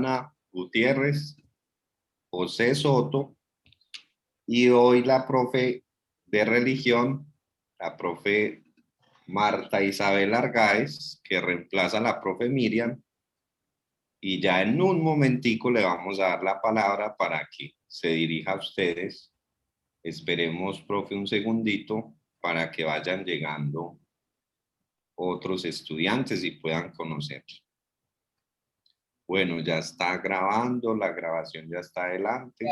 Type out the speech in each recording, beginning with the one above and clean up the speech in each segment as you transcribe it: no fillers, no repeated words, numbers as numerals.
Joana Gutiérrez, José Soto, y hoy la profe de religión, la profe Marta Isabel Argáez, que reemplaza a la profe Miriam, y ya en un momentico le vamos a dar la palabra para que se dirija a ustedes. Esperemos, profe, un segundito para que vayan llegando otros estudiantes y puedan conocer. Bueno, ya está grabando, la grabación ya está adelante.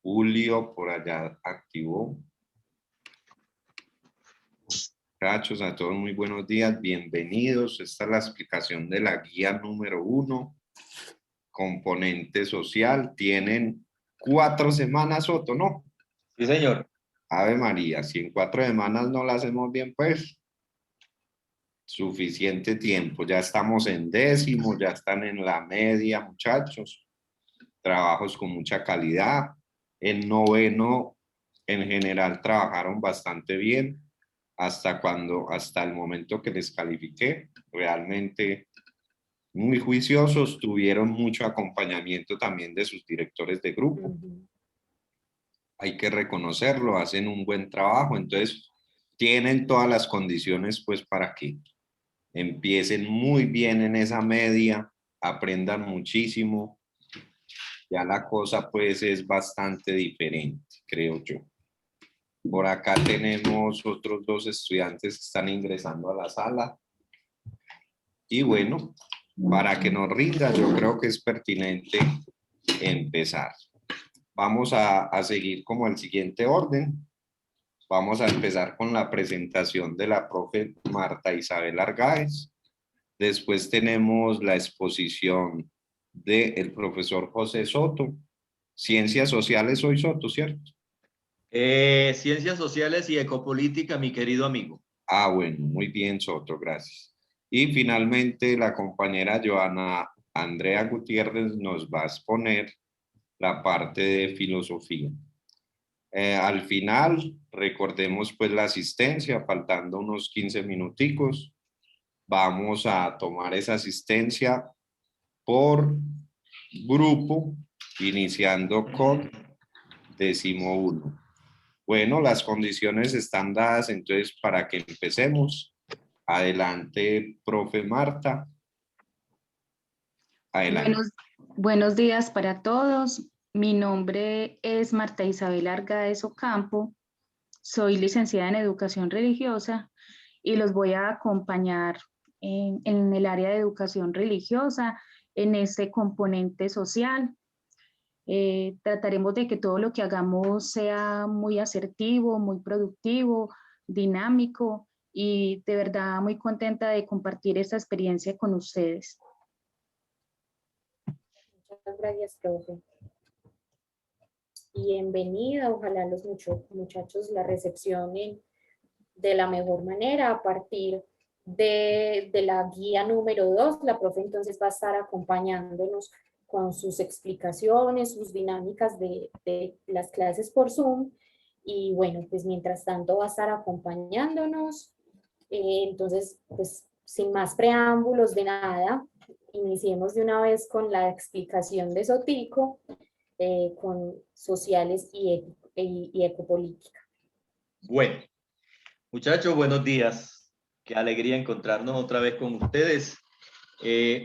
Julio por allá activó. Muchachos, a todos muy buenos días, bienvenidos. Esta es la explicación de la guía número 1, componente social. Tienen 4 semanas, Soto, ¿no? Sí, señor. Ave María, si en 4 semanas no la hacemos bien, pues suficiente tiempo. Ya estamos en décimo, ya están en la media, muchachos. Trabajos con mucha calidad. En noveno, en general, trabajaron bastante bien. Hasta el momento que les califiqué, realmente muy juiciosos, tuvieron mucho acompañamiento también de sus directores de grupo. Hay que reconocerlo, hacen un buen trabajo, entonces tienen todas las condiciones pues para que empiecen muy bien en esa media, aprendan muchísimo. Ya la cosa pues es bastante diferente, creo yo. Por acá tenemos otros 2 estudiantes que están ingresando a la sala. Y bueno, para que nos rinda, yo creo que es pertinente empezar. Vamos a seguir como el siguiente orden. Vamos a empezar con la presentación de la profe Marta Isabel Argáez. Después tenemos la exposición del profesor José Soto. Ciencias sociales, hoy Soto, ¿cierto? Ciencias sociales y ecopolítica, mi querido amigo. Ah, bueno, muy bien, Soto, gracias. Y finalmente la compañera Joana Andrea Gutiérrez nos va a exponer la parte de filosofía. Al final, recordemos pues la asistencia, faltando unos 15 minuticos. Vamos a tomar esa asistencia por grupo, iniciando con 11º. Bueno, las condiciones están dadas, entonces para que empecemos. Adelante, profe Marta. Adelante. Buenos días para todos. Mi nombre es Marta Isabel Argáez Ocampo. Soy licenciada en Educación Religiosa y los voy a acompañar en el área de educación religiosa, en este componente social. Trataremos de que todo lo que hagamos sea muy asertivo, muy productivo, dinámico y de verdad muy contenta de compartir esta experiencia con ustedes. Muchas gracias, profe. Bienvenida, ojalá los muchachos la recepcionen de la mejor manera a partir de la guía número 2. La profe entonces va a estar acompañándonos con sus explicaciones, sus dinámicas de las clases por Zoom. Y bueno, pues mientras tanto va a estar acompañándonos. Entonces, pues sin más preámbulos de nada, iniciemos de una vez con la explicación de Sotico, con sociales y ecopolítica. Bueno, muchachos, buenos días. Qué alegría encontrarnos otra vez con ustedes.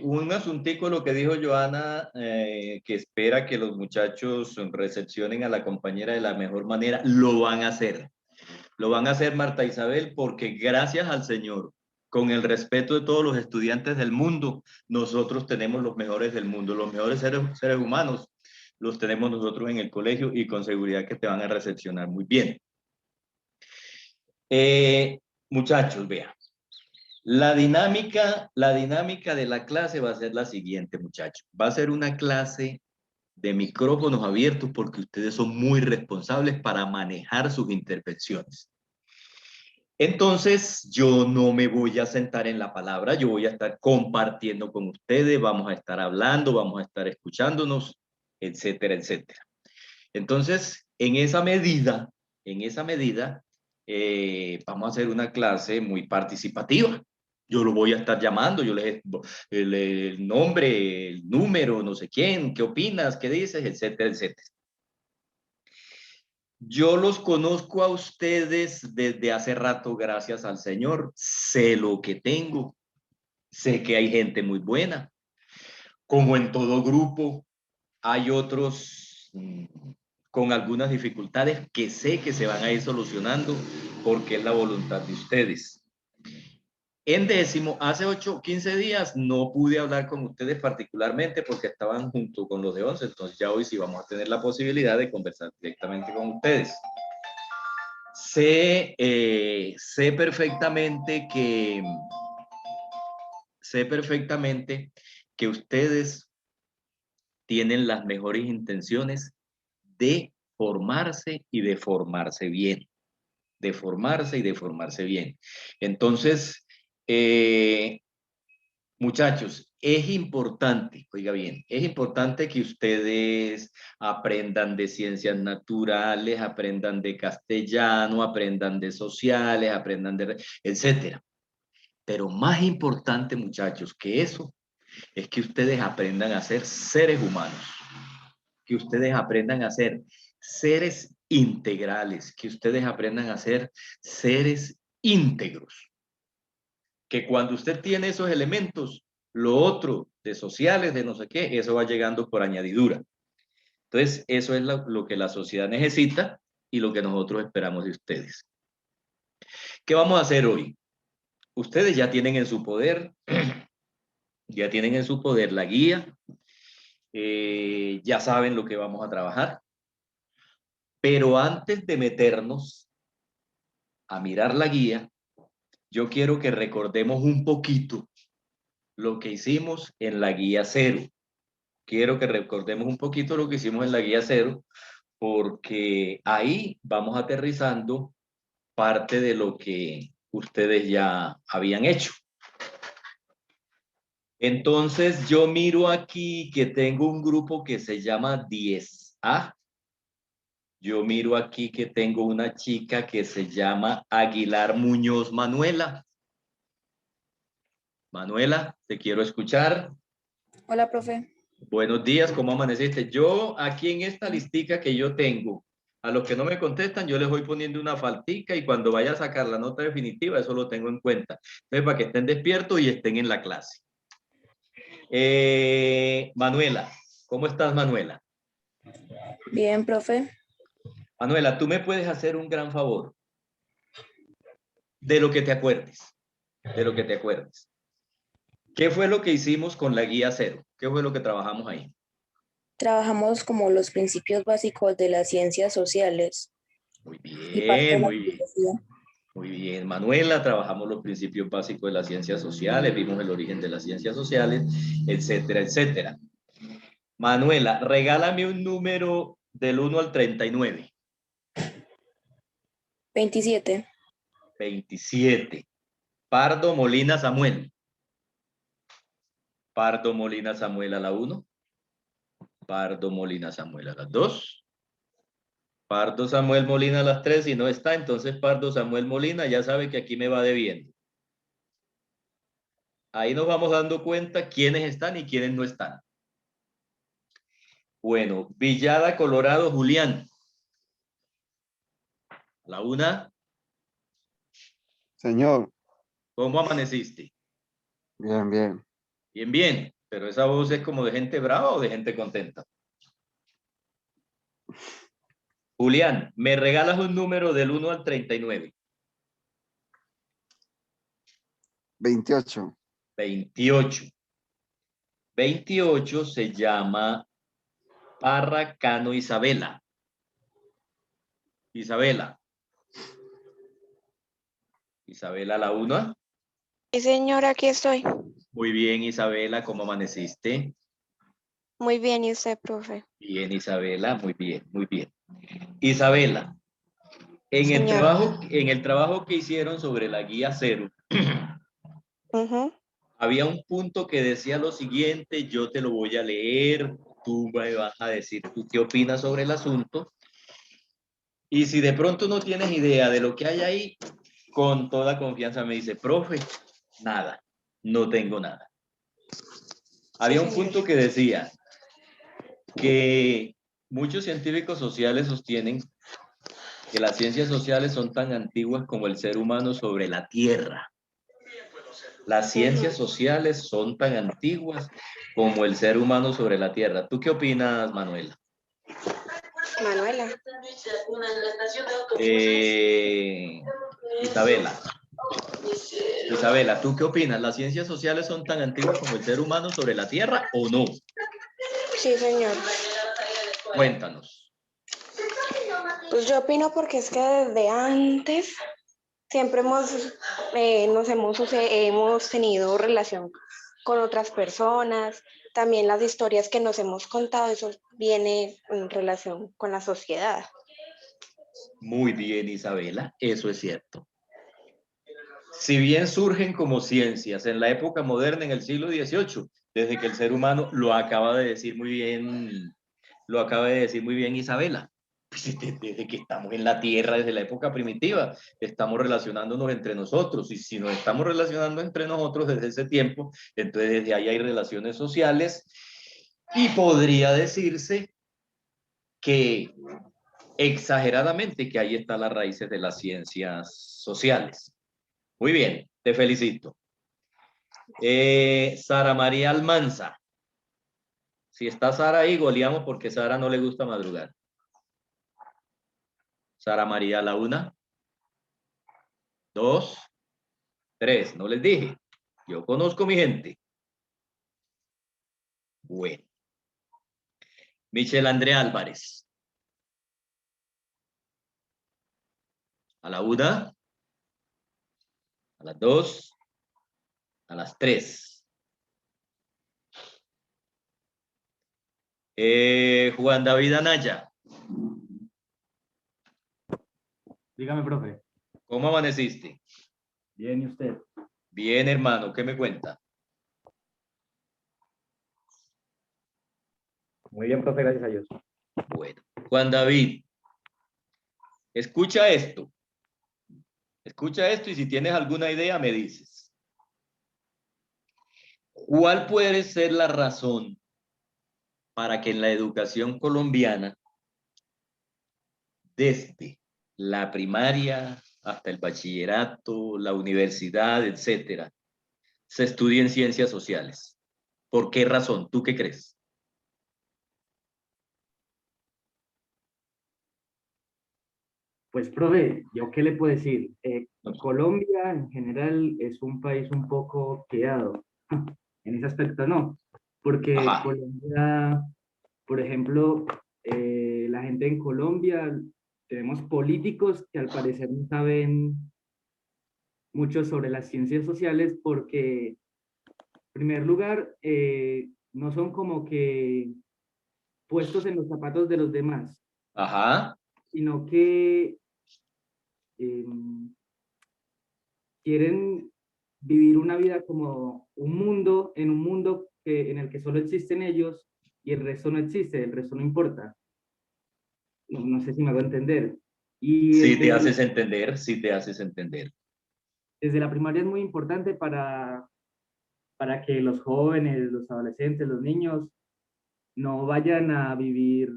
Un asuntico, lo que dijo Joana, que espera que los muchachos recepcionen a la compañera de la mejor manera, lo van a hacer. Lo van a hacer, Marta Isabel, porque gracias al Señor, con el respeto de todos los estudiantes del mundo, nosotros tenemos los mejores del mundo, los mejores seres humanos los tenemos nosotros en el colegio y con seguridad que te van a recepcionar muy bien. Muchachos, vean. La dinámica de la clase va a ser la siguiente, muchachos. Va a ser una clase de micrófonos abiertos porque ustedes son muy responsables para manejar sus intervenciones. Entonces, yo no me voy a sentar en la palabra, yo voy a estar compartiendo con ustedes, vamos a estar hablando, vamos a estar escuchándonos, etcétera, etcétera. Entonces, en esa medida, vamos a hacer una clase muy participativa. Yo lo voy a estar llamando, yo les el nombre, el número, no sé quién, qué opinas, qué dices, etcétera, etcétera. Yo los conozco a ustedes desde hace rato, gracias al Señor. Sé lo que tengo, sé que hay gente muy buena. Como en todo grupo, hay otros con algunas dificultades que sé que se van a ir solucionando porque es la voluntad de ustedes. En décimo, hace 15 días no pude hablar con ustedes particularmente porque estaban junto con los de 11, entonces ya hoy sí vamos a tener la posibilidad de conversar directamente con ustedes. Sé perfectamente que ustedes tienen las mejores intenciones de formarse y de formarse bien. De formarse y de formarse bien. Entonces, muchachos, es importante, oiga bien, es importante que ustedes aprendan de ciencias naturales, aprendan de castellano, aprendan de sociales, aprendan de, etcétera. Pero más importante, muchachos, que eso, es que ustedes aprendan a ser seres humanos, que ustedes aprendan a ser seres integrales, que ustedes aprendan a ser seres íntegros. Que cuando usted tiene esos elementos, lo otro de sociales, de no sé qué, eso va llegando por añadidura. Entonces, eso es lo que la sociedad necesita y lo que nosotros esperamos de ustedes. ¿Qué vamos a hacer hoy? Ustedes ya tienen en su poder, la guía, ya saben lo que vamos a trabajar, pero antes de meternos a mirar la guía, yo quiero que recordemos un poquito lo que hicimos en la guía 0. Quiero que recordemos un poquito lo que hicimos en la guía 0, porque ahí vamos aterrizando parte de lo que ustedes ya habían hecho. Entonces yo miro aquí que tengo un grupo que se llama 10A. Yo miro aquí que tengo una chica que se llama Aguilar Muñoz Manuela. Manuela, te quiero escuchar. Hola, profe. Buenos días, ¿cómo amaneciste? Yo aquí en esta listica que yo tengo, a los que no me contestan, yo les voy poniendo una faltica y cuando vaya a sacar la nota definitiva, eso lo tengo en cuenta. Entonces, para que estén despiertos y estén en la clase. Manuela, ¿cómo estás, Manuela? Bien, profe. Manuela, tú me puedes hacer un gran favor. De lo que te acuerdes. De lo que te acuerdes. ¿Qué fue lo que hicimos con la guía 0? ¿Qué fue lo que trabajamos ahí? Trabajamos como los principios básicos de las ciencias sociales. Muy Y parte de bien, la muy bien. filosofía. Muy bien, Manuela, trabajamos los principios básicos de las ciencias sociales, vimos el origen de las ciencias sociales, etcétera, etcétera. Manuela, regálame un número del 1 al 39. 27. 27. Pardo Molina Samuel. Pardo Molina Samuel a la 1. Pardo Molina Samuel a las 2. Pardo Samuel Molina a las 3. Si no está, entonces Pardo Samuel Molina ya sabe que aquí me va debiendo. Ahí nos vamos dando cuenta quiénes están y quiénes no están. Bueno, Villada, Colorado, Julián. La 1. Señor, ¿Cómo amaneciste? bien, bien. Bien, bien. Pero esa voz es como de gente brava o de gente contenta. Julián, ¿me regalas un número del 1 al 39? 28. 28. 28 se llama Parra Cano Isabela. Isabela. Isabela la 1. Sí, señor, aquí estoy. Muy bien, Isabela, ¿cómo amaneciste? Muy bien, ¿y usted, profe? Bien, Isabela, muy bien, muy bien. Isabela, en Señor. el trabajo que hicieron sobre la guía 0, había un punto que decía lo siguiente, yo te lo voy a leer, tú me vas a decir tú qué opinas sobre el asunto. Y si de pronto no tienes idea de lo que hay ahí, con toda confianza me dice, profe, Nada, no tengo nada. Había un señor. punto que decía que muchos científicos sociales sostienen que las ciencias sociales son tan antiguas como el ser humano sobre la Tierra. Las ciencias sociales son tan antiguas como el ser humano sobre la Tierra. ¿Tú qué opinas, Manuela? Manuela. Isabela. Isabela, ¿tú qué opinas? ¿Las ciencias sociales son tan antiguas como el ser humano sobre la Tierra o no? Sí, señor. Cuéntanos. Pues yo opino porque es que desde antes siempre hemos tenido relación con otras personas. También las historias que nos hemos contado, eso viene en relación con la sociedad. Muy bien, Isabela, eso es cierto. Si bien surgen como ciencias en la época moderna, en el siglo XVIII, desde que el ser humano lo acaba de decir muy bien Isabela, pues desde que estamos en la Tierra, desde la época primitiva, estamos relacionándonos entre nosotros, y si nos estamos relacionando entre nosotros desde ese tiempo, entonces desde ahí hay relaciones sociales, y podría decirse que exageradamente que ahí están las raíces de las ciencias sociales. Muy bien, te felicito. Sara María Almanza. Si está Sara ahí, goleamos porque Sara no le gusta madrugar. Sara María, la 1, 2, 3. No les dije. Yo conozco mi gente. Bueno. Michelle Andrea Álvarez. A la 1, a las 2, a las 3. Juan David Anaya. Dígame, profe. ¿Cómo amaneciste? Bien, ¿y usted? Bien, hermano. ¿Qué me cuenta? Muy bien, profe, gracias a Dios. Bueno. Juan David, escucha esto. Escucha esto y si tienes alguna idea me dices. ¿Cuál puede ser la razón para que en la educación colombiana, desde la primaria hasta el bachillerato, la universidad, etcétera, se estudien ciencias sociales? ¿Por qué razón? ¿Tú qué crees? Pues, profe, ¿yo qué le puedo decir? Colombia en general es un país un poco quedado. En ese aspecto no, porque Ajá. Colombia, por ejemplo, la gente en Colombia, tenemos políticos que al parecer no saben mucho sobre las ciencias sociales porque, en primer lugar, no son como que puestos en los zapatos de los demás, Ajá. sino que eh, quieren vivir una vida como un mundo, en un mundo en el que solo existen ellos y el resto no existe, el resto no importa. No sé si me hago entender. Y Sí te haces entender, sí te haces entender. desde la primaria es muy importante para que los jóvenes, los adolescentes, los niños no vayan a vivir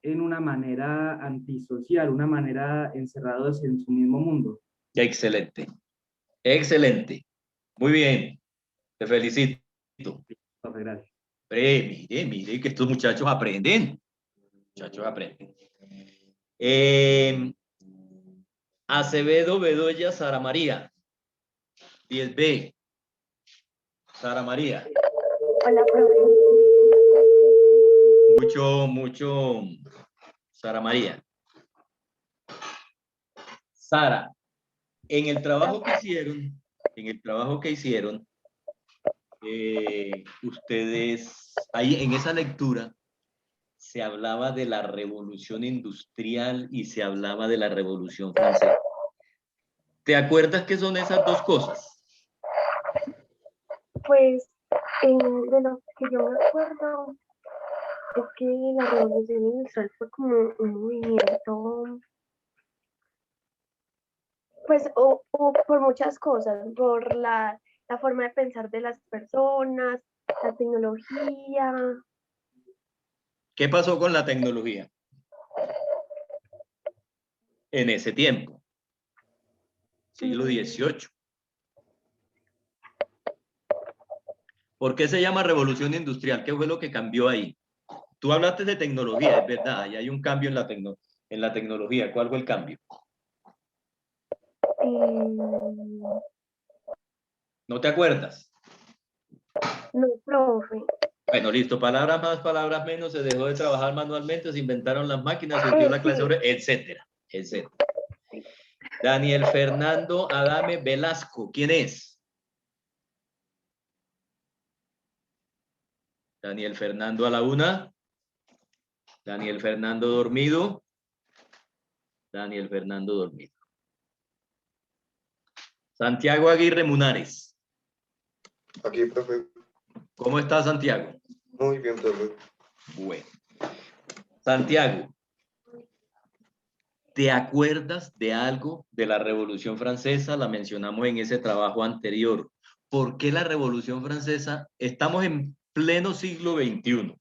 en una manera antisocial, una manera encerrados en su mismo mundo. Excelente. Excelente. Muy bien. Te felicito. Gracias. Mire que estos muchachos aprenden. Muchachos aprenden. Acevedo Bedoya Sara María. 10B. Sara María. Hola, profe. Mucho. Sara María. Sara, en el trabajo que hicieron, ustedes, ahí en esa lectura, se hablaba de la revolución industrial y se hablaba de la revolución francesa. ¿Te acuerdas qué son esas dos cosas? Pues de lo que yo me acuerdo es que la revolución industrial fue como un movimiento pues, o por muchas cosas, por la forma de pensar de las personas, la tecnología. ¿Qué pasó con la tecnología en ese tiempo? Siglo XVIII. ¿Por qué se llama revolución industrial? ¿Qué fue lo que cambió ahí? Tú hablaste de tecnología, es verdad, y hay un cambio en la tecnología. ¿Cuál fue el cambio? ¿No te acuerdas? No, profe. Bueno, listo, palabras más, palabras menos, se dejó de trabajar manualmente, se inventaron las máquinas, surgió la clase obrera, etcétera, etcétera. Daniel Fernando Adame Velasco, ¿quién es? Daniel Fernando a la una. Daniel Fernando dormido. Daniel Fernando dormido. Santiago Aguirre Munares. Aquí, profe. ¿Cómo está Santiago? Muy bien, profe. Bueno. Santiago, ¿te acuerdas de algo de la Revolución Francesa? La mencionamos en ese trabajo anterior. ¿Por qué la Revolución Francesa? Estamos en pleno siglo XXI.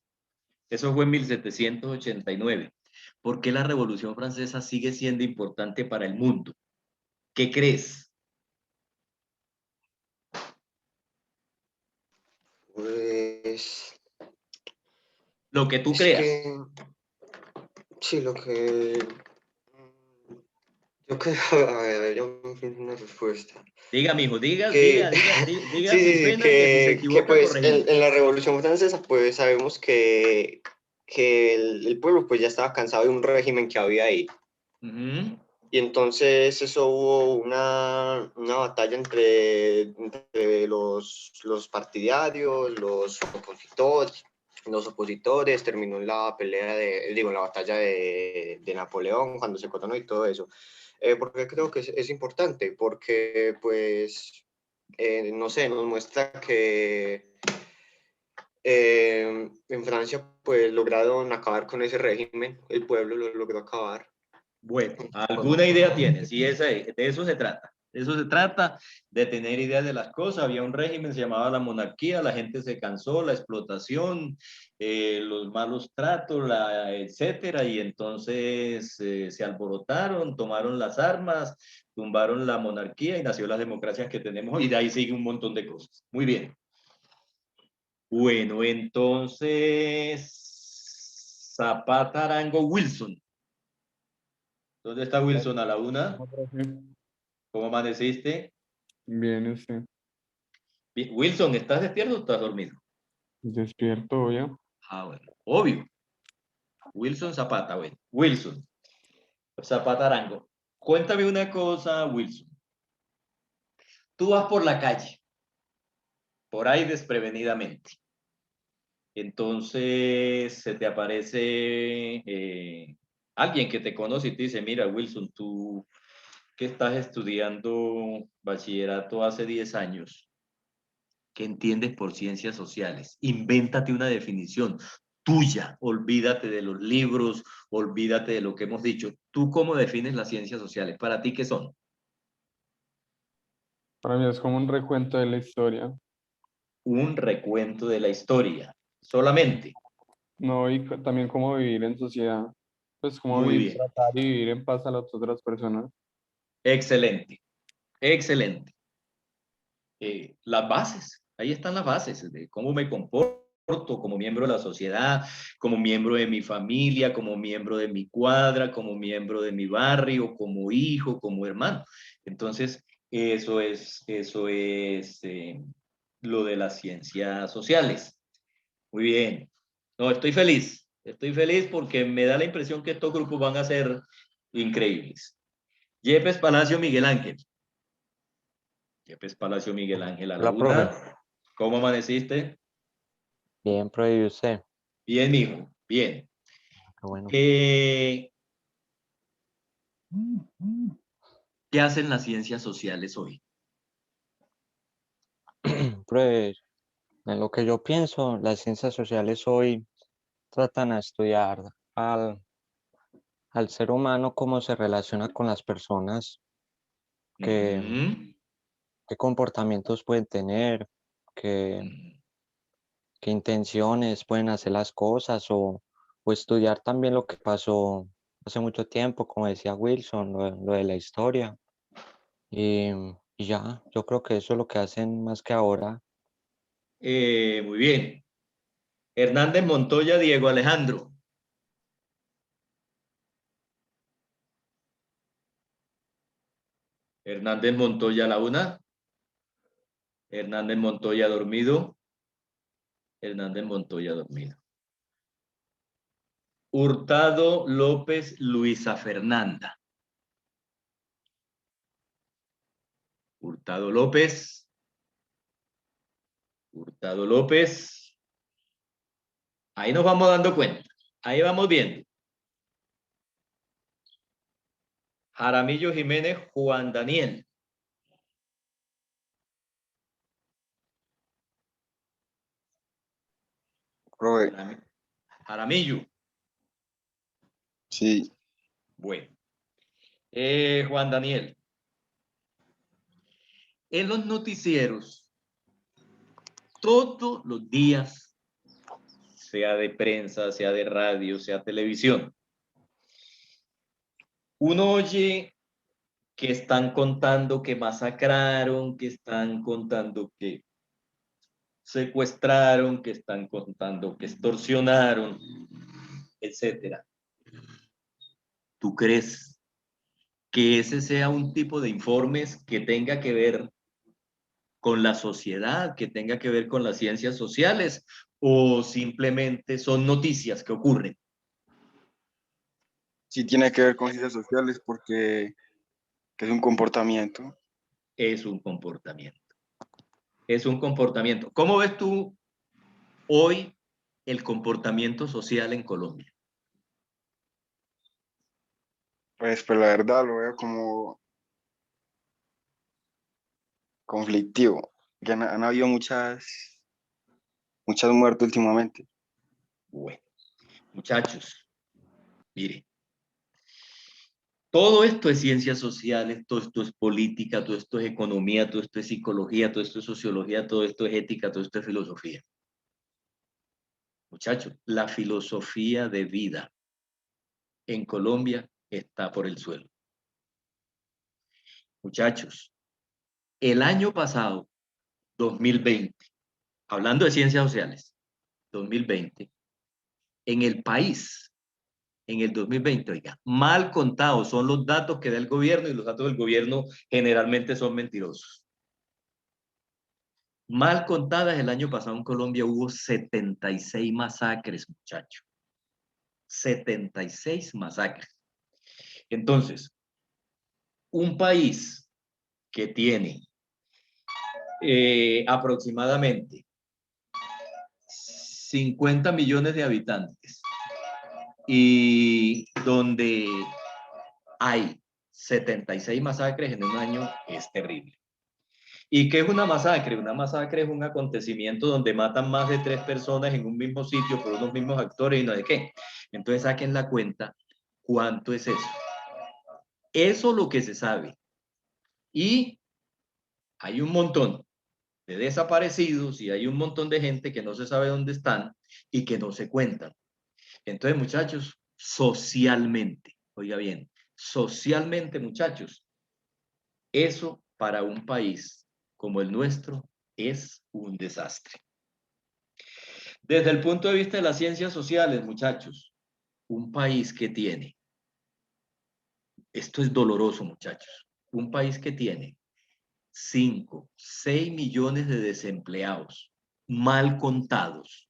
Eso fue en 1789. ¿Por qué la Revolución Francesa sigue siendo importante para el mundo? ¿Qué crees? Pues Lo que tú es creas. que sí, lo que yo creo, a ver, yo me pienso una respuesta. Diga, mijo, diga Que sí, sin sí, sí, pena, que si se que equivoca, pues corregimos. en la Revolución Francesa pues sabemos que el pueblo pues ya estaba cansado de un régimen que había ahí. Uh-huh. Y entonces eso hubo una batalla entre los partidarios, los opositores, terminó en la pelea en la batalla de Napoleón cuando se coronó y todo eso. Porque creo que es importante, porque pues, no sé, nos muestra que en Francia pues lograron acabar con ese régimen, el pueblo lo logró acabar. Bueno, ¿alguna idea tienes? Y de eso se trata. De eso se trata, de tener ideas de las cosas. Había un régimen, se llamaba la monarquía, la gente se cansó, la explotación, los malos tratos, etcétera, y entonces se alborotaron, tomaron las armas, tumbaron la monarquía y nació las democracias que tenemos hoy. Y de ahí sigue un montón de cosas. Muy bien. Bueno, entonces, Zapata Arango Wilson. ¿Dónde está Wilson a la una? ¿Cómo amaneciste? Bien, sí. Bien. Wilson, ¿estás despierto o estás dormido? Despierto, obvio. Ah, bueno, obvio. Wilson Zapata, bueno. Wilson Zapata Arango. Cuéntame una cosa, Wilson. Tú vas por la calle, por ahí desprevenidamente. Entonces se te aparece alguien que te conoce y te dice, mira, Wilson, tú que estás estudiando bachillerato hace 10 años, ¿qué entiendes por ciencias sociales? Invéntate una definición tuya, olvídate de los libros, olvídate de lo que hemos dicho. ¿Tú cómo defines las ciencias sociales? ¿Para ti qué son? Para mí es como un recuento de la historia. Un recuento de la historia, solamente. No, y también cómo vivir en sociedad. Pues cómo Muy vivir, bien, tratar y vivir en paz a las otras personas. excelente, excelente. Las bases, ahí están las bases de cómo me comporto como miembro de la sociedad, como miembro de mi familia, como miembro de mi cuadra, como miembro de mi barrio, como hijo, como hermano. Entonces, eso es lo de las ciencias sociales. Muy bien. No, estoy feliz porque me da la impresión que estos grupos van a ser increíbles. Yepes Palacio Miguel Ángel. Yepes Palacio Miguel Ángel a la Hola, profe. una. ¿Cómo amaneciste? Bien, profe, ¿y usted? Bien, mijo, bien. Qué bueno. ¿Qué hacen las ciencias sociales hoy? Pues, en lo que yo pienso, las ciencias sociales hoy tratan a estudiar al ser humano, cómo se relaciona con las personas, qué, qué comportamientos pueden tener, qué intenciones pueden hacer las cosas o estudiar también lo que pasó hace mucho tiempo, como decía Wilson, lo de la historia. Y, y ya, yo creo que eso es lo que hacen más que ahora. Muy bien. Hernández Montoya, Diego Alejandro. Hernández Montoya a la una. Hernández Montoya dormido. Hernández Montoya dormido. Hurtado López Luisa Fernanda. Hurtado López. Hurtado López. Ahí nos vamos dando cuenta. Ahí vamos viendo. Jaramillo Jiménez Juan Daniel. Profe. Jaramillo. Sí. Bueno. Juan Daniel. En los noticieros, todos los días, sea de prensa, sea de radio, sea televisión, uno oye que están contando que masacraron, que están contando que secuestraron, que están contando que extorsionaron, etcétera. ¿Tú crees que ese sea un tipo de informes que tenga que ver con la sociedad, que tenga que ver con las ciencias sociales, o simplemente son noticias que ocurren? Sí tiene que ver con ciencias sociales porque es un comportamiento. Es un comportamiento. Es un comportamiento. ¿Cómo ves tú hoy el comportamiento social en Colombia? Pues la verdad lo veo como conflictivo. Ya han habido muchas muertes últimamente. Bueno, muchachos, mire, todo esto es ciencias sociales, todo esto es política, todo esto es economía, todo esto es psicología, todo esto es sociología, todo esto es ética, todo esto es filosofía. Muchachos, la filosofía de vida en Colombia está por el suelo. Muchachos, el año pasado, 2020, hablando de ciencias sociales, 2020, en el país, en el 2020, oiga, mal contados son los datos que da el gobierno y los datos del gobierno generalmente son mentirosos. Mal contadas, el año pasado en Colombia hubo 76 masacres, muchachos. 76 masacres. Entonces, un país que tiene aproximadamente 50 millones de habitantes y donde hay 76 masacres en un año, es terrible. ¿Y qué es una masacre? Una masacre es un acontecimiento donde matan más de 3 personas en un mismo sitio por unos mismos actores y no de qué. Entonces saquen la cuenta, ¿cuánto es eso? Eso es lo que se sabe. Y hay un montón de desaparecidos y hay un montón de gente que no se sabe dónde están y que no se cuentan. Entonces, muchachos, socialmente, oiga bien, socialmente, muchachos, eso para un país como el nuestro es un desastre. Desde el punto de vista de las ciencias sociales, muchachos, un país que tiene, esto es doloroso, muchachos, un país que tiene 5, 6 millones de desempleados mal contados.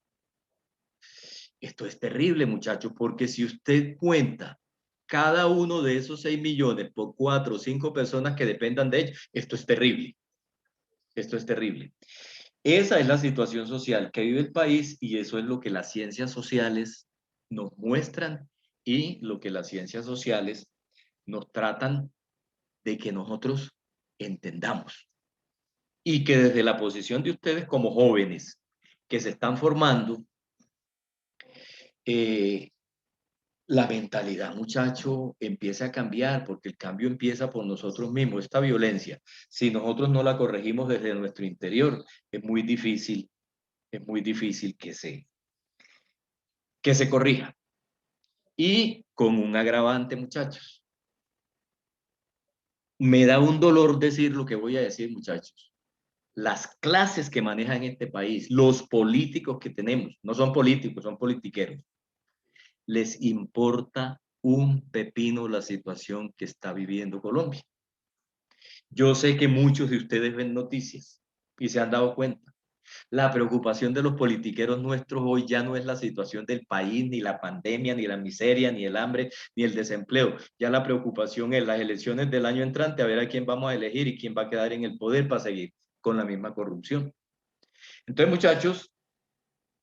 Esto es terrible, muchachos, porque si usted cuenta cada uno de esos 6 millones por 4 o 5 personas que dependan de ellos, esto es terrible. Esto es terrible. Esa es la situación social que vive el país y eso es lo que las ciencias sociales nos muestran y lo que las ciencias sociales nos tratan de que nosotros entendamos. Y que desde la posición de ustedes como jóvenes que se están formando, la mentalidad, muchacho, empieza a cambiar, porque el cambio empieza por nosotros mismos. Esta violencia, si nosotros no la corregimos desde nuestro interior, es muy difícil que se corrija. Y con un agravante, muchachos. Me da un dolor decir lo que voy a decir, muchachos. Las clases que manejan este país, los políticos que tenemos, no son políticos, son politiqueros, les importa un pepino la situación que está viviendo Colombia. Yo sé que muchos de ustedes ven noticias y se han dado cuenta. La preocupación de los politiqueros nuestros hoy ya no es la situación del país, ni la pandemia, ni la miseria, ni el hambre, ni el desempleo. Ya la preocupación es las elecciones del año entrante, a ver a quién vamos a elegir y quién va a quedar en el poder para seguir con la misma corrupción. Entonces, muchachos,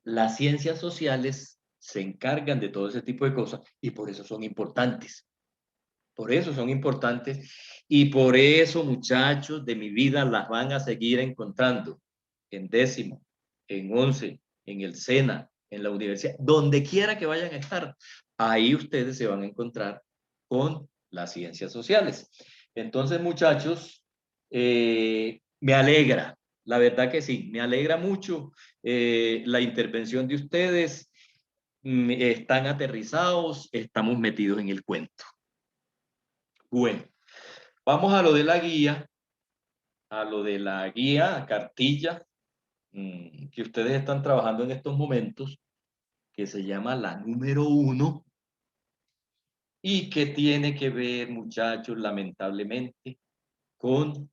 las ciencias sociales se encargan de todo ese tipo de cosas y por eso son importantes. Por eso son importantes y por eso, muchachos, de mi vida las van a seguir encontrando en 10º, en 11, en el SENA, en la universidad, donde quiera que vayan a estar. Ahí ustedes se van a encontrar con las ciencias sociales. Entonces, muchachos, me alegra, la verdad que sí, me alegra mucho la intervención de ustedes. Están aterrizados, estamos metidos en el cuento. Bueno, vamos a lo de la guía, cartilla, que ustedes están trabajando en estos momentos, que se llama la número 1, y que tiene que ver, muchachos, lamentablemente, con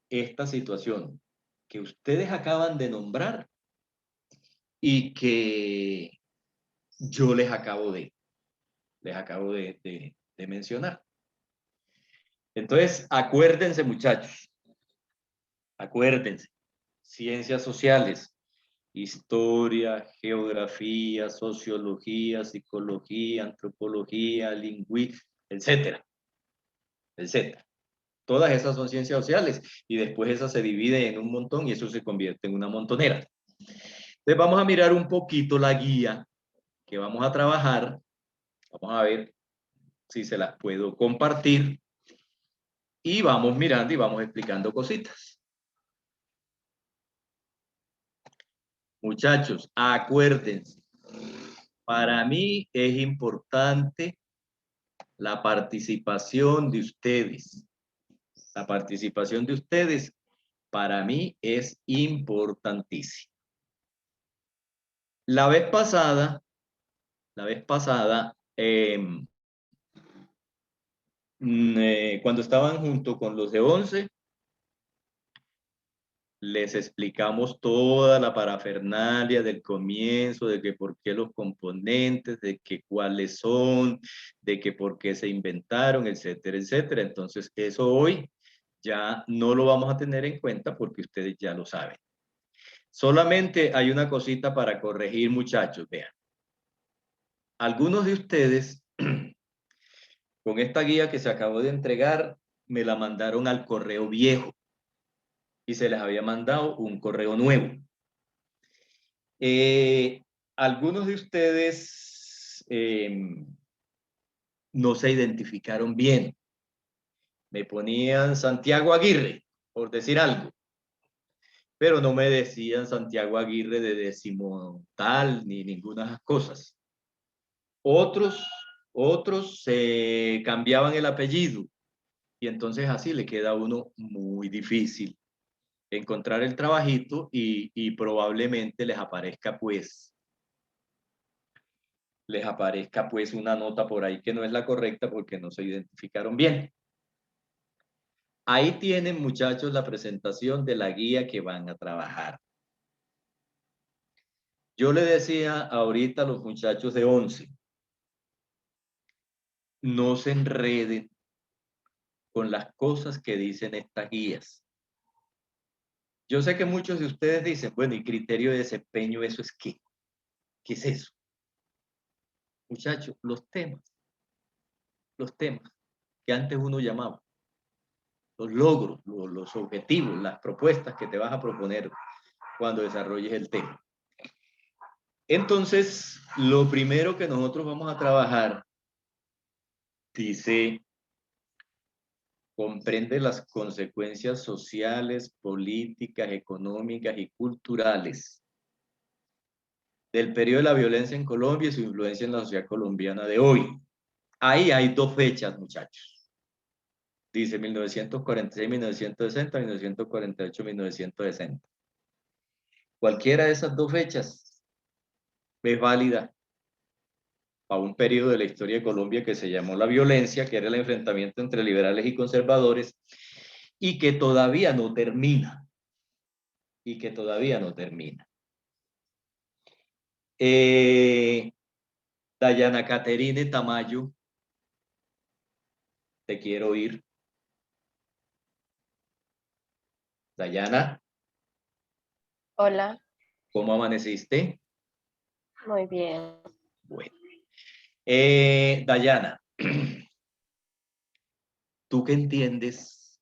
esta situación que ustedes acaban de nombrar y que yo les acabo de mencionar. Entonces, acuérdense, muchachos, acuérdense, ciencias sociales, historia, geografía, sociología, psicología, antropología, lingüística, etcétera, etcétera. Todas esas son ciencias sociales y después esas se dividen en un montón y eso se convierte en una montonera. Entonces vamos a mirar un poquito la guía que vamos a trabajar. Vamos a ver si se las puedo compartir y vamos mirando y vamos explicando cositas. Muchachos, acuérdense, para mí es importante la participación de ustedes. La participación de ustedes para mí es importantísima. La vez pasada, cuando estaban junto con los de 11, les explicamos toda la parafernalia del comienzo, de que por qué los componentes, de que cuáles son, de que por qué se inventaron, etcétera, etcétera. Entonces, eso hoy ya no lo vamos a tener en cuenta porque ustedes ya lo saben. Solamente hay una cosita para corregir, muchachos, vean. Algunos de ustedes, con esta guía que se acabó de entregar, me la mandaron al correo viejo y se les había mandado un correo nuevo. Algunos de ustedes no se identificaron bien. Me ponían Santiago Aguirre, por decir algo, pero no me decían Santiago Aguirre de décimo tal, ni ninguna de esas cosas. Otros se cambiaban el apellido y entonces así le queda a uno muy difícil encontrar el trabajito y probablemente les aparezca pues una nota por ahí que no es la correcta porque no se identificaron bien. Ahí tienen, muchachos, la presentación de la guía que van a trabajar. Yo le decía ahorita a los muchachos de 11, no se enreden con las cosas que dicen estas guías. Yo sé que muchos de ustedes dicen, bueno, ¿y criterio de desempeño eso es qué? ¿Qué es eso? Muchachos, los temas que antes uno llamaba, los logros, los objetivos, las propuestas que te vas a proponer cuando desarrolles el tema. Entonces, lo primero que nosotros vamos a trabajar Dice, comprende las consecuencias sociales, políticas, económicas y culturales del periodo de la violencia en Colombia y su influencia en la sociedad colombiana de hoy. Ahí hay dos fechas, muchachos. Dice 1946, 1960, 1948, 1960. Cualquiera de esas dos fechas es válida a un periodo de la historia de Colombia que se llamó la violencia, que era el enfrentamiento entre liberales y conservadores, y que todavía no termina. Y que todavía no termina. Dayana Caterine Tamayo, te quiero oír. Dayana, Hola, ¿cómo amaneciste? muy bien. Bueno. Dayana, ¿tú qué entiendes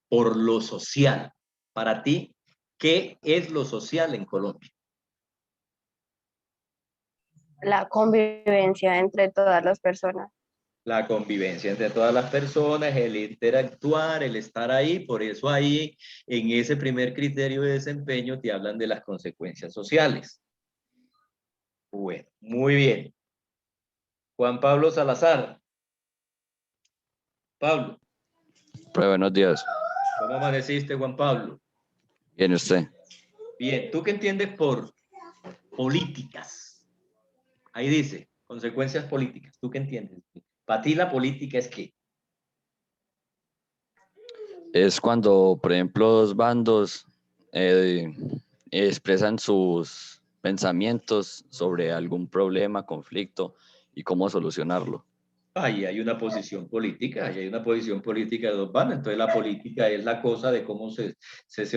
por lo social? Para ti, ¿qué es lo social en Colombia? La convivencia entre todas las personas. La convivencia entre todas las personas, el interactuar, el estar ahí, por eso ahí, en ese primer criterio de desempeño, te hablan de las consecuencias sociales. Bueno, muy bien. Juan Pablo Salazar. Pablo. Pero buenos días. ¿Cómo amaneciste, Juan Pablo? Bien, ¿usted? Bien, ¿tú qué entiendes por políticas? Ahí dice, consecuencias políticas. ¿Tú qué entiendes? Para ti la política es ¿qué? Es cuando, por ejemplo, dos bandos expresan sus pensamientos sobre algún problema, conflicto y cómo solucionarlo. Ahí hay una posición política, ahí hay una posición política de dos bandos. Entonces la política es la cosa de cómo se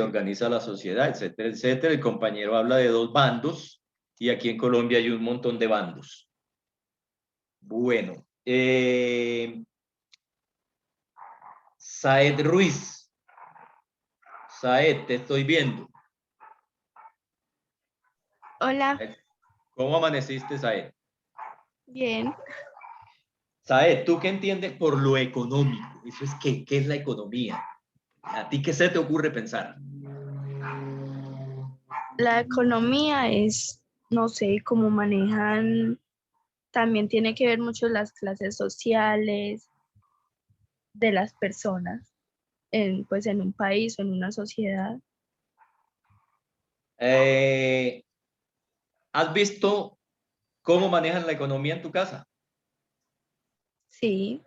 organiza la sociedad, etcétera, etcétera. El compañero habla de dos bandos y aquí en Colombia hay un montón de bandos. Bueno, Saed Ruiz. Saed, te estoy viendo. Hola. ¿Cómo amaneciste, Saed? Bien. Saed, ¿tú qué entiendes por lo económico? Eso es ¿qué es la economía? ¿A ti qué se te ocurre pensar? La economía es, no sé, cómo manejan, también tiene que ver mucho las clases sociales de las personas, pues en un país o en una sociedad. ¿Has visto cómo manejan la economía en tu casa? Sí.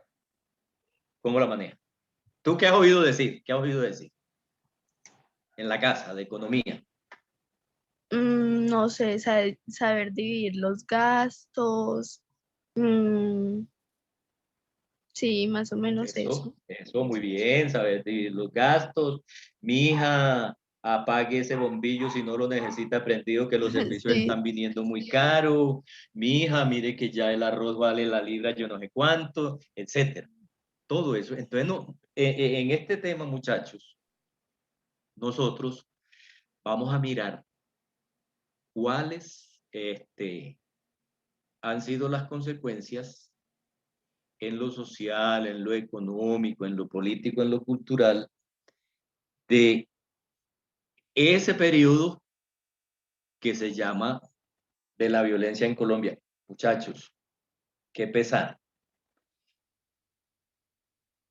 ¿Cómo la manejan? ¿Tú qué has oído decir? ¿Qué has oído decir? En la casa, de economía. No sé, saber dividir los gastos. Sí, más o menos eso. Eso, muy bien, saber dividir los gastos. Mi hija, apague ese bombillo si no lo necesita prendido, que los servicios Sí. están viniendo muy caros. Mi hija, mire que ya el arroz vale la libra yo no sé cuánto, etcétera. Todo eso. Entonces, no, en este tema, muchachos, nosotros vamos a mirar cuáles han sido las consecuencias en lo social, en lo económico, en lo político, en lo cultural, de ese periodo que se llama de la violencia en Colombia. Muchachos, qué pesar.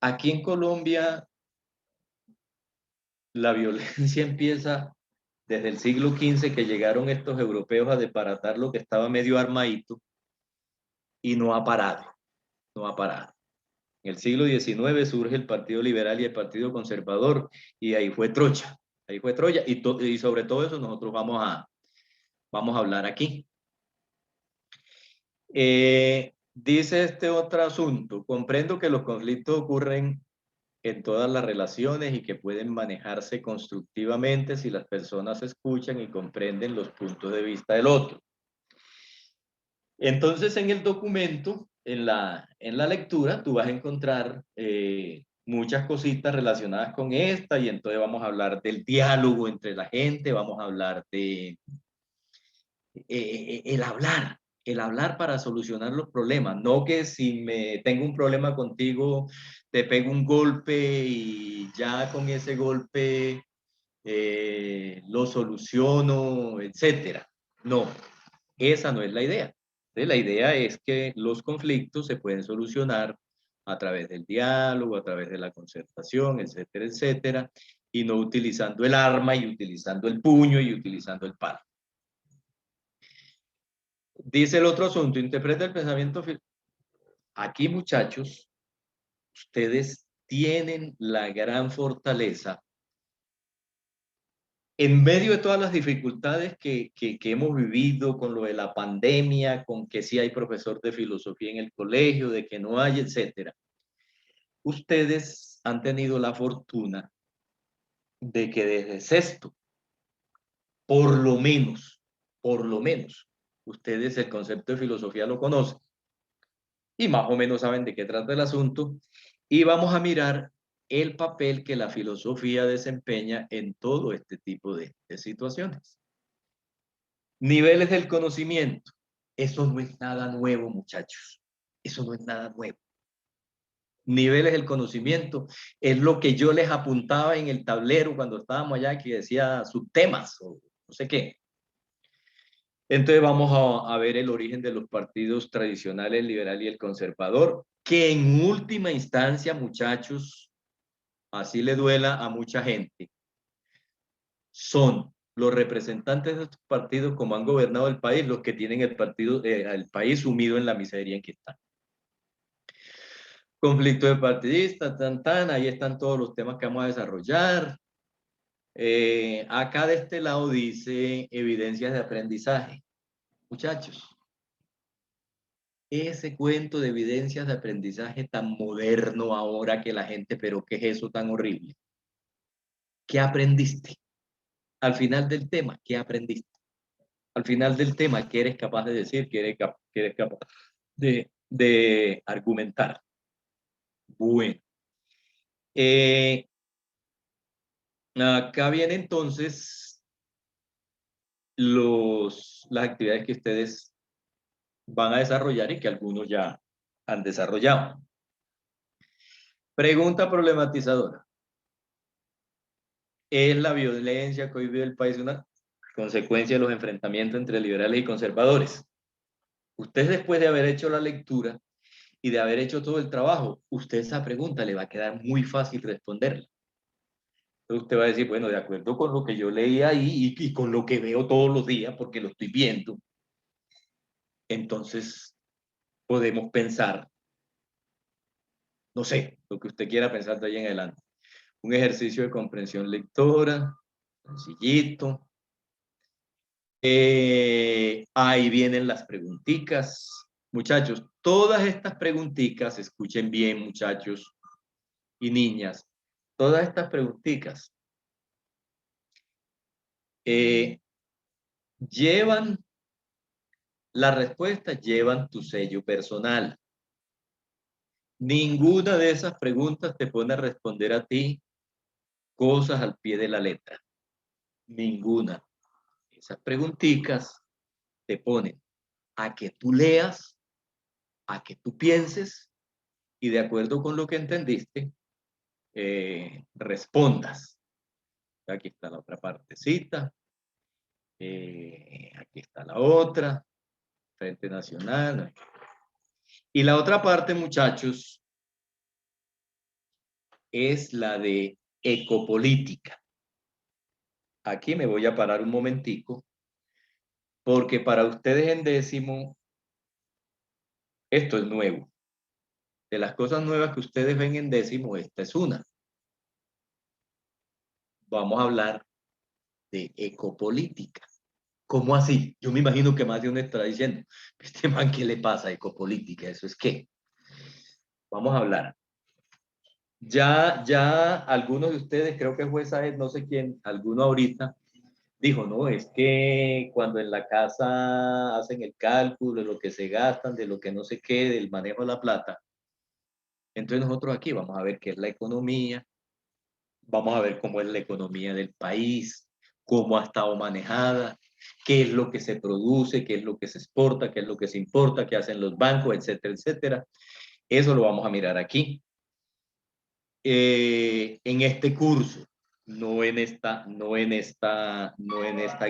Aquí en Colombia, la violencia empieza desde el siglo XV, que llegaron estos europeos a desbaratar lo que estaba medio armadito, y no ha parado, no ha parado. En el siglo XIX surge el Partido Liberal y el Partido Conservador, y ahí fue Troya, y sobre todo eso nosotros vamos a hablar aquí. Dice este otro asunto, comprendo que los conflictos ocurren en todas las relaciones y que pueden manejarse constructivamente si las personas escuchan y comprenden los puntos de vista del otro. Entonces, en el documento, en la lectura, tú vas a encontrar muchas cositas relacionadas con esta, y entonces vamos a hablar del diálogo entre la gente, vamos a hablar de el hablar, el hablar para solucionar los problemas, no que si tengo un problema contigo, te pego un golpe y ya con ese golpe lo soluciono, etcétera. No, esa no es la idea. Entonces, la idea es que los conflictos se pueden solucionar a través del diálogo, a través de la concertación, etcétera, etcétera, y no utilizando el arma y utilizando el puño y utilizando el palo. Dice el otro asunto, interpreta el pensamiento. Aquí, muchachos, ustedes tienen la gran fortaleza en medio de todas las dificultades que hemos vivido con lo de la pandemia, con que sí hay profesor de filosofía en el colegio, de que no hay, etcétera. Ustedes han tenido la fortuna de que desde sexto, por lo menos, ustedes el concepto de filosofía lo conocen y más o menos saben de qué trata el asunto, y vamos a mirar el papel que la filosofía desempeña en todo este tipo de situaciones. Niveles del conocimiento. Eso no es nada nuevo, muchachos. Eso no es nada nuevo. Niveles del conocimiento es lo que yo les apuntaba en el tablero cuando estábamos allá, que decía subtemas o no sé qué. Entonces vamos a ver el origen de los partidos tradicionales, el liberal y el conservador, que en última instancia, muchachos, así le duela a mucha gente, son los representantes de estos partidos, como han gobernado el país, los que tienen el país sumido en la miseria en que está. Conflicto de partidistas, ahí están todos los temas que vamos a desarrollar. Acá de este lado dice evidencias de aprendizaje. Muchachos, ese cuento de evidencias de aprendizaje tan moderno ahora que la gente, pero ¿qué es eso tan horrible? ¿Qué aprendiste? Al final del tema, ¿qué aprendiste? Al final del tema, ¿qué eres capaz de decir? ¿Qué eres capaz de argumentar? Bueno. Acá viene entonces las actividades que ustedes van a desarrollar y que algunos ya han desarrollado. Pregunta problematizadora. ¿Es la violencia que hoy vive el país una consecuencia de los enfrentamientos entre liberales y conservadores? Usted, después de haber hecho la lectura y de haber hecho todo el trabajo, usted esa pregunta le va a quedar muy fácil responderla. Entonces usted va a decir, bueno, de acuerdo con lo que yo leí ahí y con lo que veo todos los días, porque lo estoy viendo, entonces podemos pensar, no sé, lo que usted quiera pensar de ahí en adelante. Un ejercicio de comprensión lectora, sencillito. Ahí vienen las preguntitas. Muchachos, todas estas preguntitas, escuchen bien, muchachos y niñas, todas estas preguntitas llevan la respuesta, llevan tu sello personal. Ninguna de esas preguntas te pone a responder a ti cosas al pie de la letra. Ninguna. Esas preguntitas te ponen a que tú leas, a que tú pienses y de acuerdo con lo que entendiste, respondas. Aquí está la otra partecita. Aquí está la otra. Frente Nacional. Y la otra parte, muchachos, es la de ecopolítica. Aquí me voy a parar un momentico, porque para ustedes en décimo, esto es nuevo. De las cosas nuevas que ustedes ven en décimo, esta es una. Vamos a hablar de ecopolítica. ¿Cómo así? Yo me imagino que más de uno estará diciendo, este man, ¿qué le pasa a ecopolítica? ¿Eso es qué? Vamos a hablar. Ya algunos de ustedes, creo que fue Saed, no sé quién, alguno ahorita, dijo, no, es que cuando en la casa hacen el cálculo de lo que se gastan, de lo que no sé qué, del manejo de la plata. Entonces nosotros aquí vamos a ver qué es la economía, vamos a ver cómo es la economía del país, cómo ha estado manejada, qué es lo que se produce, qué es lo que se exporta, qué es lo que se importa, qué hacen los bancos, etcétera, etcétera. Eso lo vamos a mirar aquí. En este curso, no en esta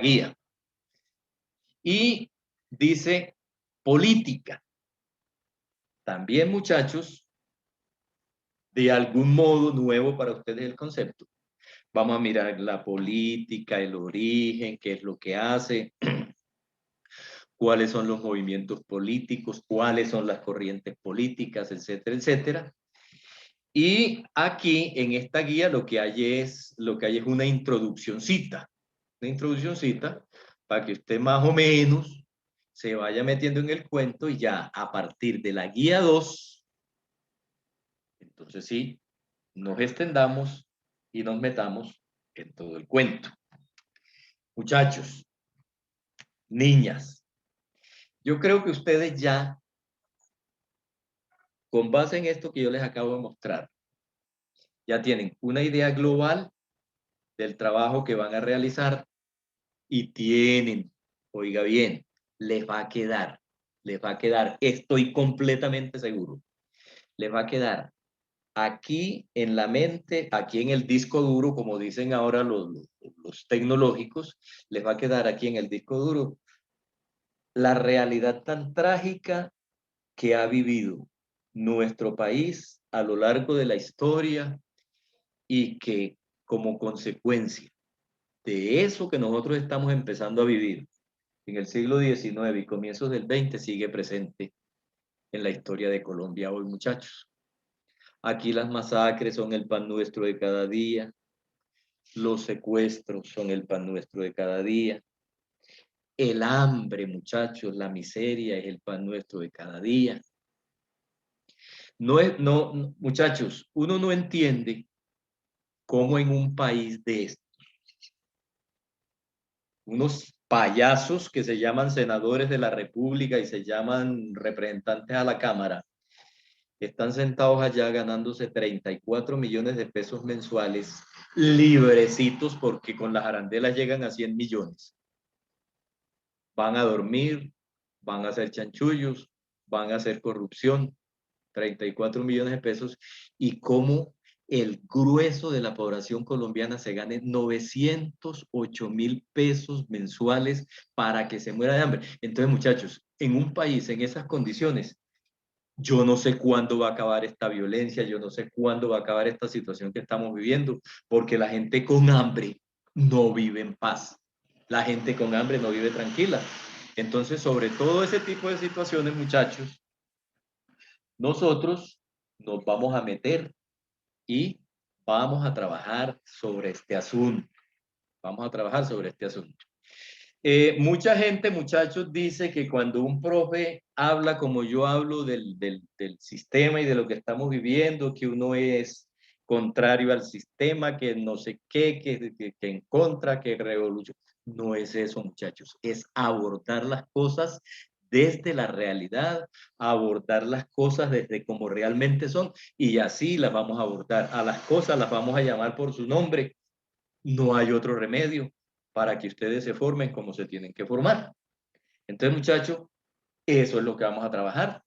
guía. Y dice política. También, muchachos, de algún modo nuevo para ustedes el concepto. Vamos a mirar la política, el origen, qué es lo que hace, cuáles son los movimientos políticos, cuáles son las corrientes políticas, etcétera, etcétera. Y aquí en esta guía lo que hay es una introduccióncita para que usted más o menos se vaya metiendo en el cuento y ya a partir de la guía 2, entonces sí, nos extendamos y nos metamos en todo el cuento. Muchachos, niñas, yo creo que ustedes ya, con base en esto que yo les acabo de mostrar, ya tienen una idea global del trabajo que van a realizar y tienen, oiga bien, les va a quedar, estoy completamente seguro, les va a quedar aquí en la mente, aquí en el disco duro, como dicen ahora los tecnológicos, les va a quedar aquí en el disco duro la realidad tan trágica que ha vivido nuestro país a lo largo de la historia y que como consecuencia de eso que nosotros estamos empezando a vivir en el siglo XIX y comienzos del XX sigue presente en la historia de Colombia hoy, muchachos. Aquí las masacres son el pan nuestro de cada día, los secuestros son el pan nuestro de cada día, el hambre, muchachos, la miseria es el pan nuestro de cada día. Muchachos, uno no entiende cómo en un país de estos, unos payasos que se llaman senadores de la República y se llaman representantes a la Cámara, están sentados allá ganándose 34 millones de pesos mensuales, librecitos, porque con las arandelas llegan a 100 millones. Van a dormir, van a hacer chanchullos, van a hacer corrupción, 34 millones de pesos, y cómo el grueso de la población colombiana se gane 908.000 pesos mensuales para que se muera de hambre. Entonces, muchachos, en un país en esas condiciones, yo no sé cuándo va a acabar esta violencia, yo no sé cuándo va a acabar esta situación que estamos viviendo, porque la gente con hambre no vive en paz. La gente con hambre no vive tranquila. Entonces, sobre todo ese tipo de situaciones, muchachos, nosotros nos vamos a meter y vamos a trabajar sobre este asunto. Vamos a trabajar sobre este asunto. Mucha gente, muchachos, dice que cuando un profe habla como yo hablo del sistema y de lo que estamos viviendo, que uno es contrario al sistema, que no sé qué, que en contra, que revolución. No es eso, muchachos, es abordar las cosas desde la realidad, abordar las cosas desde como realmente son, y así las vamos a abordar. A las cosas las vamos a llamar por su nombre. No hay otro remedio para que ustedes se formen como se tienen que formar. Entonces, muchachos, eso es lo que vamos a trabajar.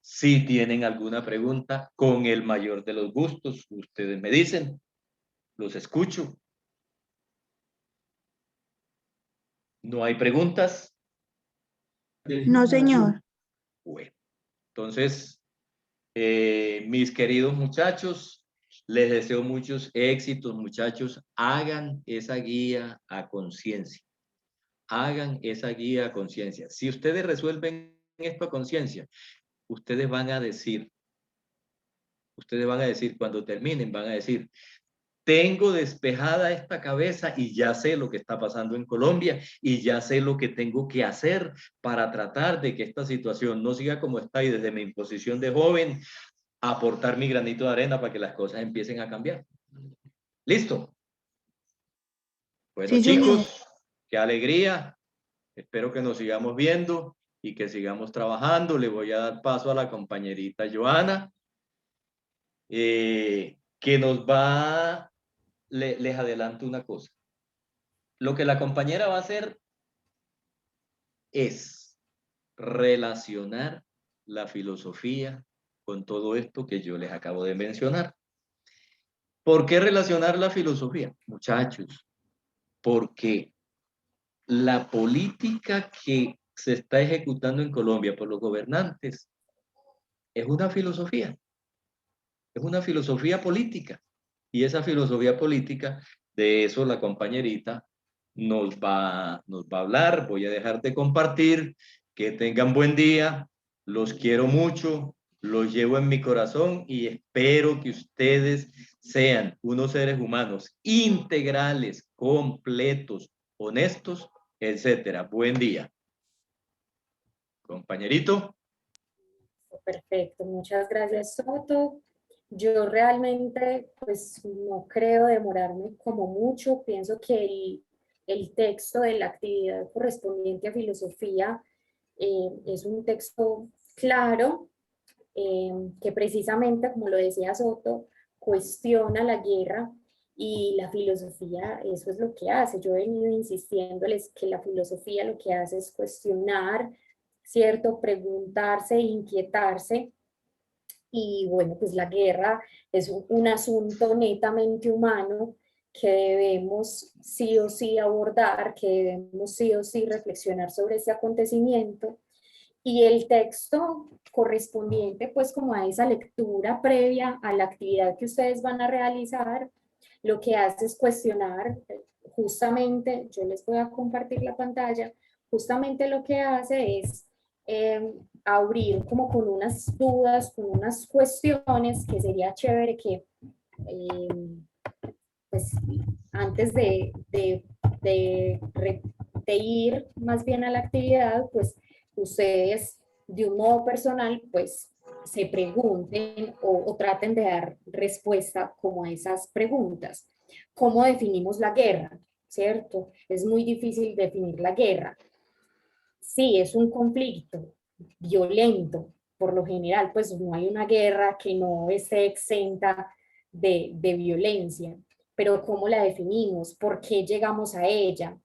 Si tienen alguna pregunta, con el mayor de los gustos, ustedes me dicen, los escucho. ¿No hay preguntas? No, señor. Bueno, entonces, mis queridos muchachos, les deseo muchos éxitos, muchachos. Hagan esa guía a conciencia. Hagan esa guía a conciencia. Si ustedes resuelven esto a conciencia, ustedes van a decir cuando terminen, van a decir, tengo despejada esta cabeza y ya sé lo que está pasando en Colombia y ya sé lo que tengo que hacer para tratar de que esta situación no siga como está y desde mi posición de joven aportar mi granito de arena para que las cosas empiecen a cambiar. ¿Listo? Bueno, Sí, chicos, qué alegría. Espero que nos sigamos viendo y que sigamos trabajando. Le voy a dar paso a la compañerita Joana, que nos les adelanto una cosa. Lo que la compañera va a hacer es relacionar la filosofía con todo esto que yo les acabo de mencionar. ¿Por qué relacionar la filosofía? Muchachos, porque la política que se está ejecutando en Colombia por los gobernantes es una filosofía política. Y esa filosofía política, de eso la compañerita nos va a hablar. Voy a dejar de compartir. Que tengan buen día. Los quiero mucho. Los llevo en mi corazón y espero que ustedes sean unos seres humanos integrales, completos, honestos, etcétera. Buen día. Compañerito. Perfecto, muchas gracias, Soto. Yo realmente pues no creo demorarme como mucho. Pienso que el texto de la actividad correspondiente a filosofía es un texto claro, que precisamente, como lo decía Soto, cuestiona la guerra, y la filosofía eso es lo que hace. Yo he venido insistiéndoles que la filosofía lo que hace es cuestionar, ¿cierto? Preguntarse, inquietarse. Y bueno, pues la guerra es un asunto netamente humano que debemos sí o sí abordar, que debemos sí o sí reflexionar sobre ese acontecimiento. Y el texto correspondiente pues como a esa lectura previa a la actividad que ustedes van a realizar, lo que hace es cuestionar justamente, yo les voy a compartir la pantalla, justamente lo que hace es abrir como con unas dudas, con unas cuestiones que sería chévere que pues antes de ir más bien a la actividad, pues ustedes de un modo personal pues se pregunten o traten de dar respuesta como a esas preguntas. ¿Cómo definimos la guerra? ¿Cierto? Es muy difícil definir la guerra. Sí, es un conflicto violento, por lo general, pues no hay una guerra que no esté exenta de violencia, pero ¿cómo la definimos? ¿Por qué llegamos a ella?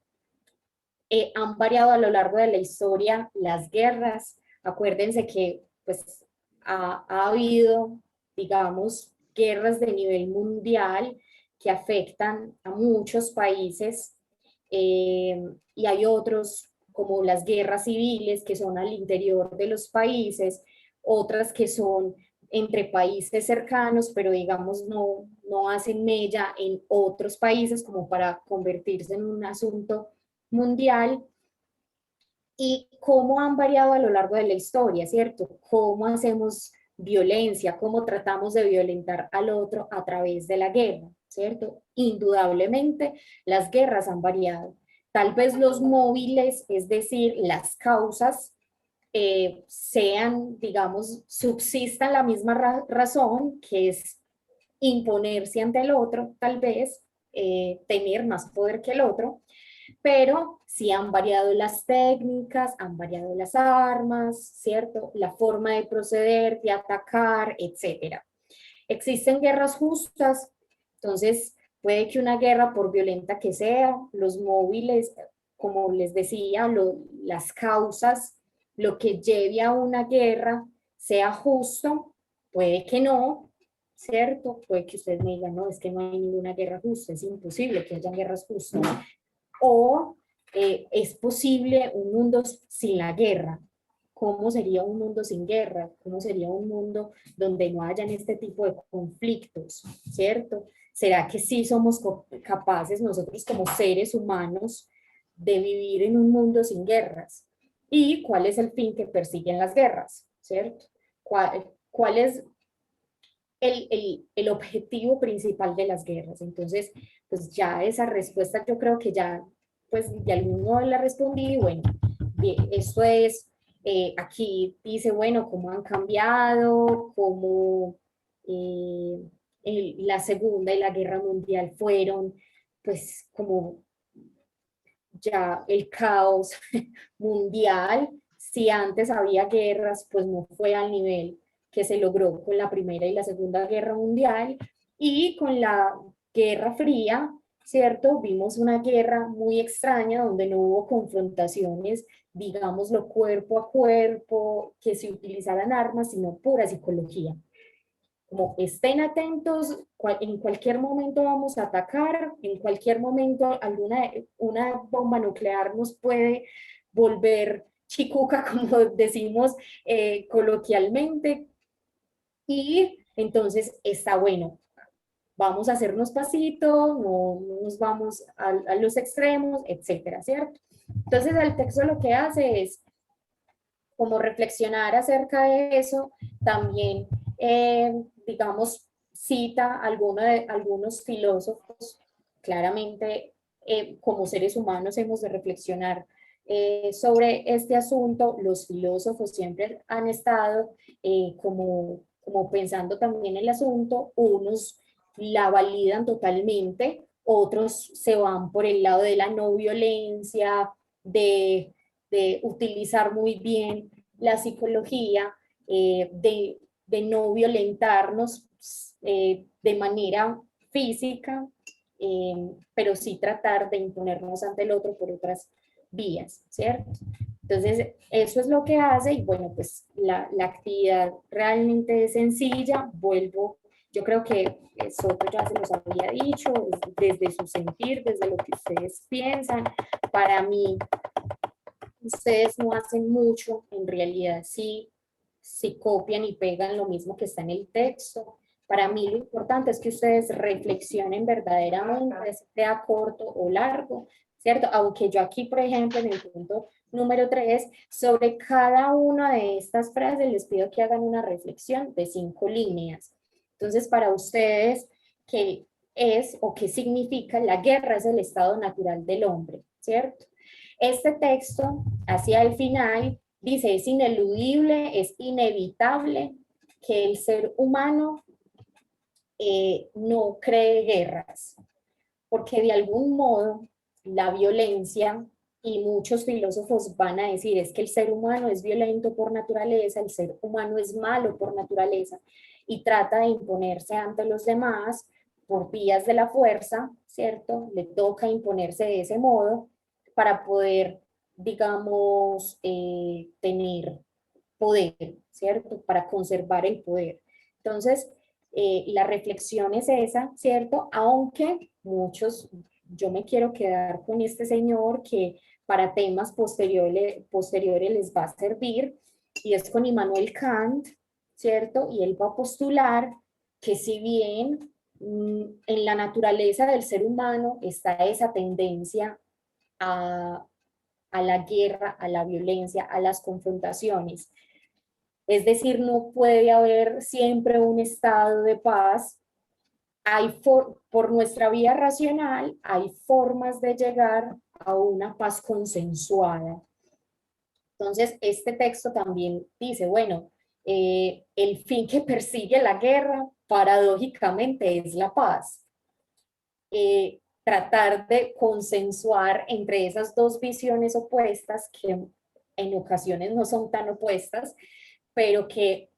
Han variado a lo largo de la historia las guerras. Acuérdense que pues ha habido, digamos, guerras de nivel mundial que afectan a muchos países, y hay otros como las guerras civiles que son al interior de los países, otras que son entre países cercanos, pero digamos no hacen mella en otros países como para convertirse en un asunto mundial. Y cómo han variado a lo largo de la historia, ¿cierto? Cómo hacemos violencia, cómo tratamos de violentar al otro a través de la guerra, ¿cierto? Indudablemente las guerras han variado. Tal vez los móviles, es decir, las causas, sean, digamos, subsistan la misma razón, que es imponerse ante el otro, tal vez, tener más poder que el otro, pero sí han variado las técnicas, han variado las armas, ¿cierto? La forma de proceder, de atacar, etc. Existen guerras justas, entonces puede que una guerra, por violenta que sea, los móviles, como les decía, las causas, lo que lleve a una guerra sea justo, puede que no, ¿cierto? Puede que ustedes me digan, no, es que no hay ninguna guerra justa, es imposible que haya guerras justas. O es posible un mundo sin la guerra. ¿Cómo sería un mundo sin guerra? ¿Cómo sería un mundo donde no hayan este tipo de conflictos? ¿Cierto? ¿Será que sí somos capaces nosotros como seres humanos de vivir en un mundo sin guerras? ¿Y cuál es el fin que persiguen las guerras? ¿Cierto? ¿Cuál es el objetivo principal de las guerras? Entonces, pues ya esa respuesta yo creo que ya, pues de algún modo la respondí. Bueno, bien, esto es, aquí dice, bueno, cómo han cambiado, cómo la Segunda y la Guerra Mundial fueron, pues como ya el caos mundial. Si antes había guerras, pues no fue al nivel que se logró con la Primera y la Segunda Guerra Mundial, y con la Guerra Fría ¿cierto? Vimos una guerra muy extraña donde no hubo confrontaciones, digámoslo, cuerpo a cuerpo, que se utilizaran armas, sino pura psicología. Como estén atentos, en cualquier momento vamos a atacar, en cualquier momento una bomba nuclear nos puede volver chicuca, como decimos coloquialmente, y entonces está bueno. Vamos a hacernos pasitos, no nos vamos a los extremos, etcétera, ¿cierto? Entonces el texto lo que hace es como reflexionar acerca de eso, también, digamos, cita algunos filósofos, claramente como seres humanos hemos de reflexionar sobre este asunto. Los filósofos siempre han estado como pensando también el asunto, unos la validan totalmente, otros se van por el lado de la no violencia, de utilizar muy bien la psicología, de no violentarnos de manera física, pero sí tratar de imponernos ante el otro por otras vías, ¿cierto? Entonces, eso es lo que hace, y bueno, pues la actividad realmente es sencilla. Yo creo que Soto ya se los había dicho, desde su sentir, desde lo que ustedes piensan. Para mí, ustedes no hacen mucho, en realidad sí copian y pegan lo mismo que está en el texto. Para mí lo importante es que ustedes reflexionen verdaderamente, sea corto o largo, ¿cierto? Aunque yo aquí, por ejemplo, en el punto número 3, sobre cada una de estas frases les pido que hagan una reflexión de 5 líneas. Entonces, para ustedes, ¿qué es o qué significa? La guerra es el estado natural del hombre, ¿cierto? Este texto, hacia el final, dice, es ineludible, es inevitable que el ser humano no cree guerras, porque de algún modo la violencia, y muchos filósofos van a decir, es que el ser humano es violento por naturaleza, el ser humano es malo por naturaleza, y trata de imponerse ante los demás por vías de la fuerza, ¿cierto? Le toca imponerse de ese modo para poder, digamos, tener poder, ¿cierto? Para conservar el poder. Entonces, la reflexión es esa, ¿cierto? Aunque muchos, yo me quiero quedar con este señor que para temas posteriores les va a servir, y es con Immanuel Kant, ¿cierto? Y él va a postular que si bien en la naturaleza del ser humano está esa tendencia a la guerra, a la violencia, a las confrontaciones, es decir, no puede haber siempre un estado de paz. Por nuestra vía racional, hay formas de llegar a una paz consensuada. Entonces, este texto también dice, bueno, el fin que persigue la guerra, paradójicamente, es la paz. Tratar de consensuar entre esas dos visiones opuestas, que en ocasiones no son tan opuestas, pero que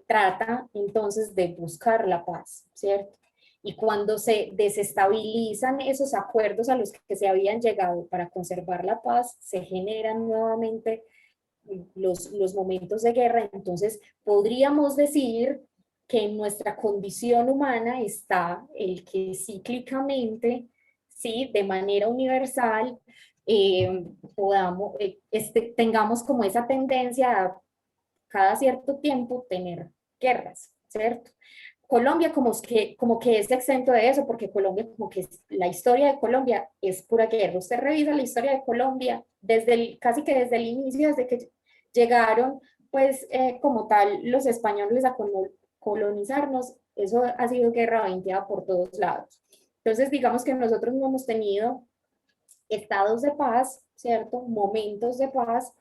trata entonces de buscar la paz, ¿cierto? Y cuando se desestabilizan esos acuerdos a los que se habían llegado para conservar la paz, se generan nuevamente los momentos de guerra. Entonces podríamos decir que en nuestra condición humana está el que cíclicamente, ¿sí? De manera universal, tengamos como esa tendencia a cada cierto tiempo tener guerras, ¿cierto? Colombia como que es exento de eso, porque Colombia, como que la historia de Colombia es pura guerra. Usted revisa la historia de Colombia casi que desde el inicio, desde que llegaron, pues como tal, los españoles a colonizarnos, eso ha sido guerra veinteada por todos lados. Entonces, digamos que nosotros no hemos tenido estados de paz, ¿cierto? Momentos de paz,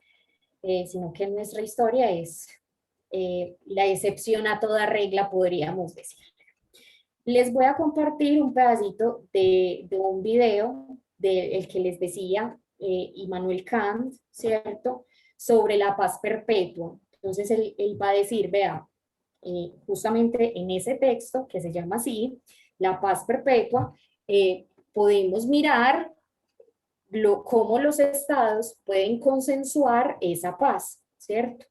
sino que nuestra historia es la excepción a toda regla, podríamos decir. Les voy a compartir un pedacito de un video del que les decía Immanuel Kant, ¿cierto? Sobre la paz perpetua. Entonces él va a decir, vea, justamente en ese texto que se llama así, la paz perpetua, podemos mirar cómo los estados pueden consensuar esa paz, ¿cierto?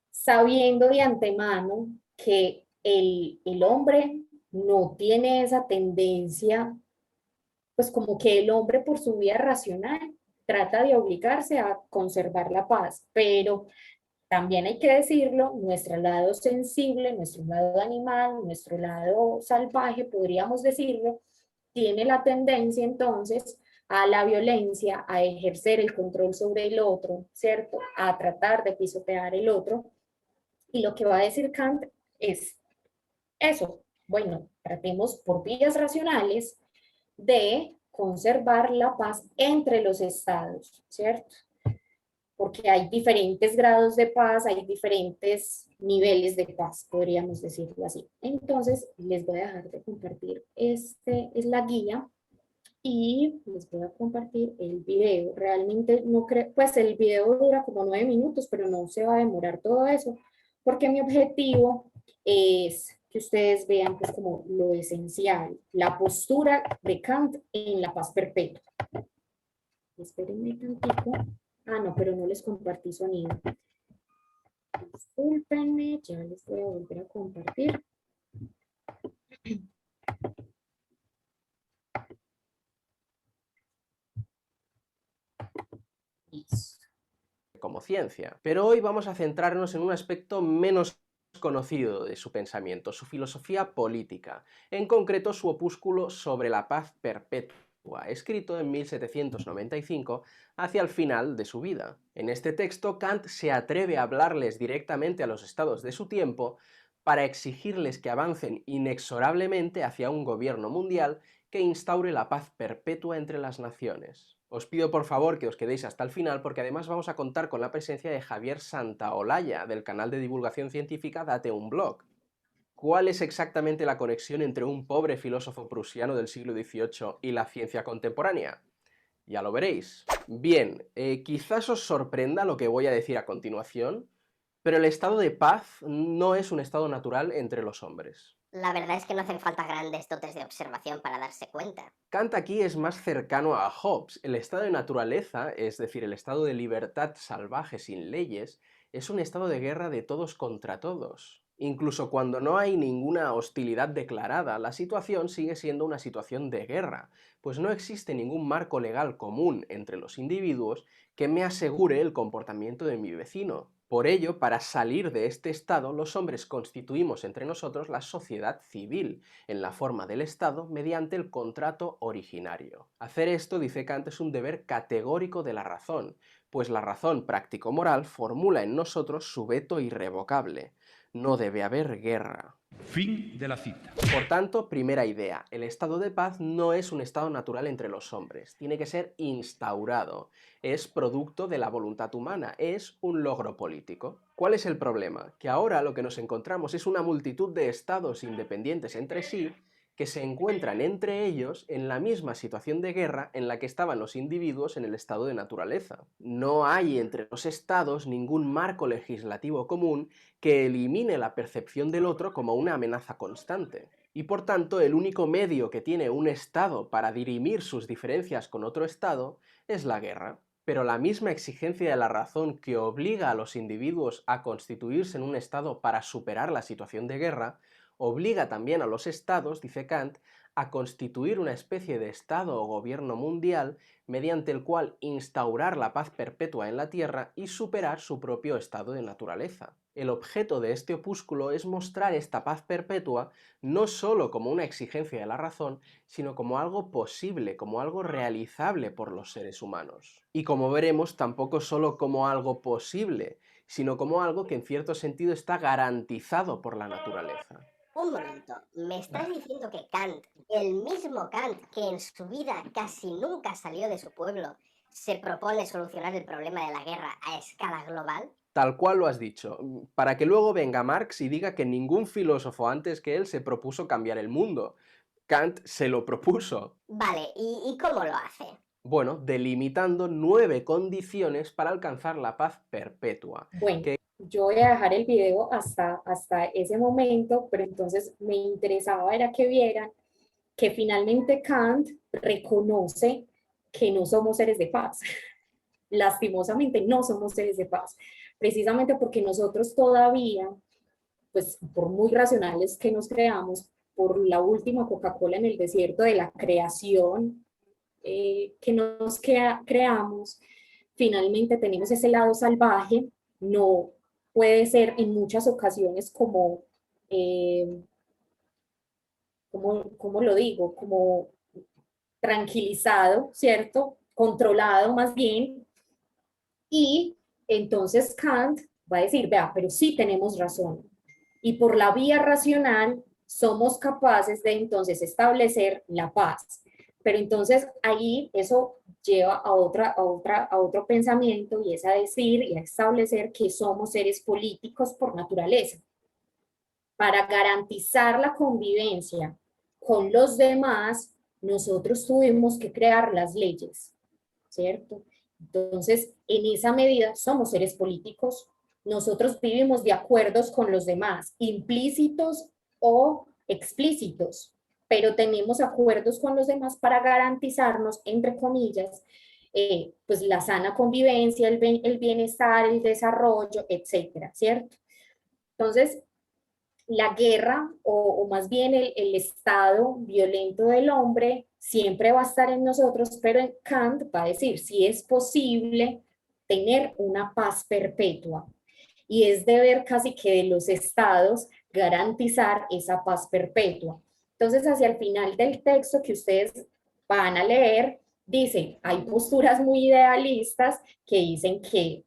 Sabiendo de antemano que el hombre no tiene esa tendencia, pues como que el hombre por su vía racional trata de obligarse a conservar la paz, pero también hay que decirlo, nuestro lado sensible, nuestro lado animal, nuestro lado salvaje, podríamos decirlo, tiene la tendencia entonces a la violencia, a ejercer el control sobre el otro, ¿cierto? A tratar de pisotear el otro. Y lo que va a decir Kant es eso. Bueno, tratemos por vías racionales de conservar la paz entre los estados, ¿cierto? Porque hay diferentes grados de paz, hay diferentes niveles de paz, podríamos decirlo así. Entonces, les voy a dejar de compartir, este es la guía, y les voy a compartir el video. Realmente no creo, pues el video dura como 9 minutos, pero no se va a demorar todo eso, porque mi objetivo es que ustedes vean pues como lo esencial, la postura de Kant en la paz perpetua. Espérenme tantito. Ah, no, pero no les compartí sonido. Discúlpenme, ya les voy a volver a compartir. Como ciencia. Pero hoy vamos a centrarnos en un aspecto menos conocido de su pensamiento, su filosofía política, en concreto su opúsculo sobre la paz perpetua, escrito en 1795, hacia el final de su vida. En este texto, Kant se atreve a hablarles directamente a los estados de su tiempo para exigirles que avancen inexorablemente hacia un gobierno mundial que instaure la paz perpetua entre las naciones. Os pido por favor que os quedéis hasta el final, porque además vamos a contar con la presencia de Javier Santaolalla, del canal de divulgación científica Date un Blog. ¿Cuál es exactamente la conexión entre un pobre filósofo prusiano del siglo XVIII y la ciencia contemporánea? Ya lo veréis. Bien, quizás os sorprenda lo que voy a decir a continuación, pero el estado de paz no es un estado natural entre los hombres. La verdad es que no hacen falta grandes dotes de observación para darse cuenta. Kant aquí es más cercano a Hobbes. El estado de naturaleza, es decir, el estado de libertad salvaje sin leyes, es un estado de guerra de todos contra todos. Incluso cuando no hay ninguna hostilidad declarada, la situación sigue siendo una situación de guerra, pues no existe ningún marco legal común entre los individuos que me asegure el comportamiento de mi vecino. Por ello, para salir de este estado, los hombres constituimos entre nosotros la sociedad civil, en la forma del Estado, mediante el contrato originario. Hacer esto, dice Kant, es un deber categórico de la razón, pues la razón práctico-moral formula en nosotros su veto irrevocable. No debe haber guerra. Fin de la cita. Por tanto, primera idea, el estado de paz no es un estado natural entre los hombres, tiene que ser instaurado, es producto de la voluntad humana, es un logro político. ¿Cuál es el problema? Que ahora lo que nos encontramos es una multitud de estados independientes entre sí que se encuentran entre ellos en la misma situación de guerra en la que estaban los individuos en el estado de naturaleza. No hay entre los estados ningún marco legislativo común que elimine la percepción del otro como una amenaza constante. Y por tanto, el único medio que tiene un estado para dirimir sus diferencias con otro estado es la guerra. Pero la misma exigencia de la razón que obliga a los individuos a constituirse en un estado para superar la situación de guerra, obliga también a los estados, dice Kant, a constituir una especie de estado o gobierno mundial mediante el cual instaurar la paz perpetua en la Tierra y superar su propio estado de naturaleza. El objeto de este opúsculo es mostrar esta paz perpetua no solo como una exigencia de la razón, sino como algo posible, como algo realizable por los seres humanos. Y como veremos, tampoco solo como algo posible, sino como algo que en cierto sentido está garantizado por la naturaleza. Un momento, ¿me estás diciendo que Kant, el mismo Kant que en su vida casi nunca salió de su pueblo, se propone solucionar el problema de la guerra a escala global? Tal cual lo has dicho, para que luego venga Marx y diga que ningún filósofo antes que él se propuso cambiar el mundo. Kant se lo propuso. Vale, ¿y cómo lo hace? Bueno, delimitando 9 condiciones para alcanzar la paz perpetua. Bueno, yo voy a dejar el video hasta ese momento, pero entonces me interesaba era que vieran que finalmente Kant reconoce que no somos seres de paz. Lastimosamente no somos seres de paz, precisamente porque nosotros todavía, pues por muy racionales que nos creamos, por la última Coca-Cola en el desierto de la creación que nos creamos, finalmente tenemos ese lado salvaje. No puede ser en muchas ocasiones como, ¿cómo lo digo? Como tranquilizado, ¿cierto? Controlado más bien. Y entonces Kant va a decir, vea, pero sí tenemos razón. Y por la vía racional somos capaces de entonces establecer la paz. Pero entonces ahí eso lleva a otro pensamiento, y es a decir y a establecer que somos seres políticos por naturaleza. Para garantizar la convivencia con los demás, nosotros tuvimos que crear las leyes, ¿cierto? Entonces, en esa medida, somos seres políticos. Nosotros vivimos de acuerdos con los demás, implícitos o explícitos, pero tenemos acuerdos con los demás para garantizarnos, entre comillas, pues la sana convivencia, el bienestar, el desarrollo, etcétera, ¿cierto? Entonces, la guerra, o más bien el estado violento del hombre, siempre va a estar en nosotros, pero en Kant va a decir si es posible tener una paz perpetua. Y es deber casi que de los estados garantizar esa paz perpetua. Entonces, hacia el final del texto que ustedes van a leer, dice, hay posturas muy idealistas que dicen que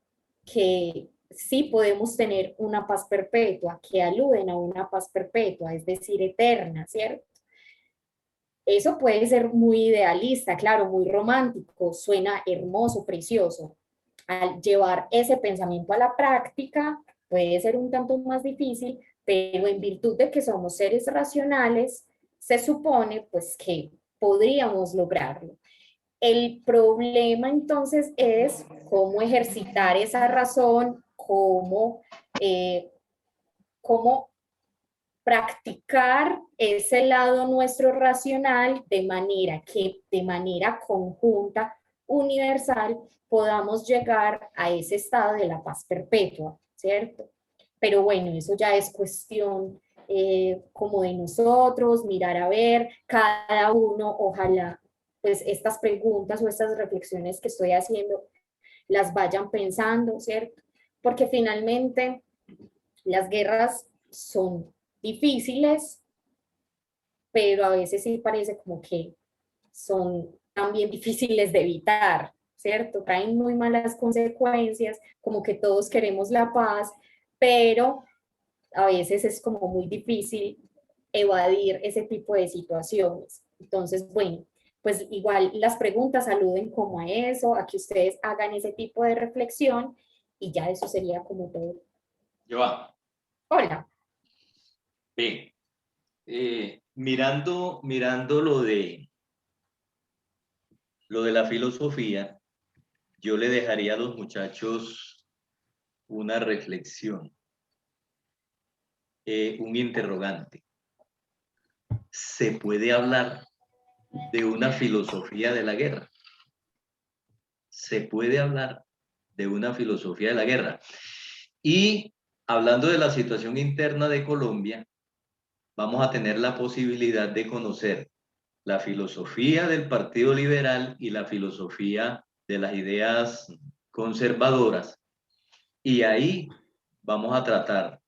sí podemos tener una paz perpetua, que aluden a una paz perpetua, es decir, eterna, ¿cierto? Eso puede ser muy idealista, claro, muy romántico, suena hermoso, precioso. Al llevar ese pensamiento a la práctica puede ser un tanto más difícil, pero en virtud de que somos seres racionales, se supone pues que podríamos lograrlo. El problema entonces es cómo ejercitar esa razón, cómo practicar ese lado nuestro racional de manera que de manera conjunta, universal, podamos llegar a ese estado de la paz perpetua, ¿cierto? Pero bueno, eso ya es cuestión como de nosotros, mirar a ver, cada uno, ojalá, pues estas preguntas o estas reflexiones que estoy haciendo las vayan pensando, ¿cierto? Porque finalmente las guerras son difíciles, pero a veces sí parece como que son también difíciles de evitar, ¿cierto? Traen muy malas consecuencias, como que todos queremos la paz, pero a veces es como muy difícil evadir ese tipo de situaciones. Entonces, bueno, pues igual las preguntas aluden como a eso, a que ustedes hagan ese tipo de reflexión, y ya eso sería como todo. Joa. Hola. Bien. Mirando lo de la filosofía, yo le dejaría a los muchachos una reflexión, un interrogante. ¿Se puede hablar de una filosofía de la guerra? ¿Se puede hablar de una filosofía de la guerra? Y hablando de la situación interna de Colombia, vamos a tener la posibilidad de conocer la filosofía del Partido Liberal y la filosofía de las ideas conservadoras. Y ahí vamos a tratar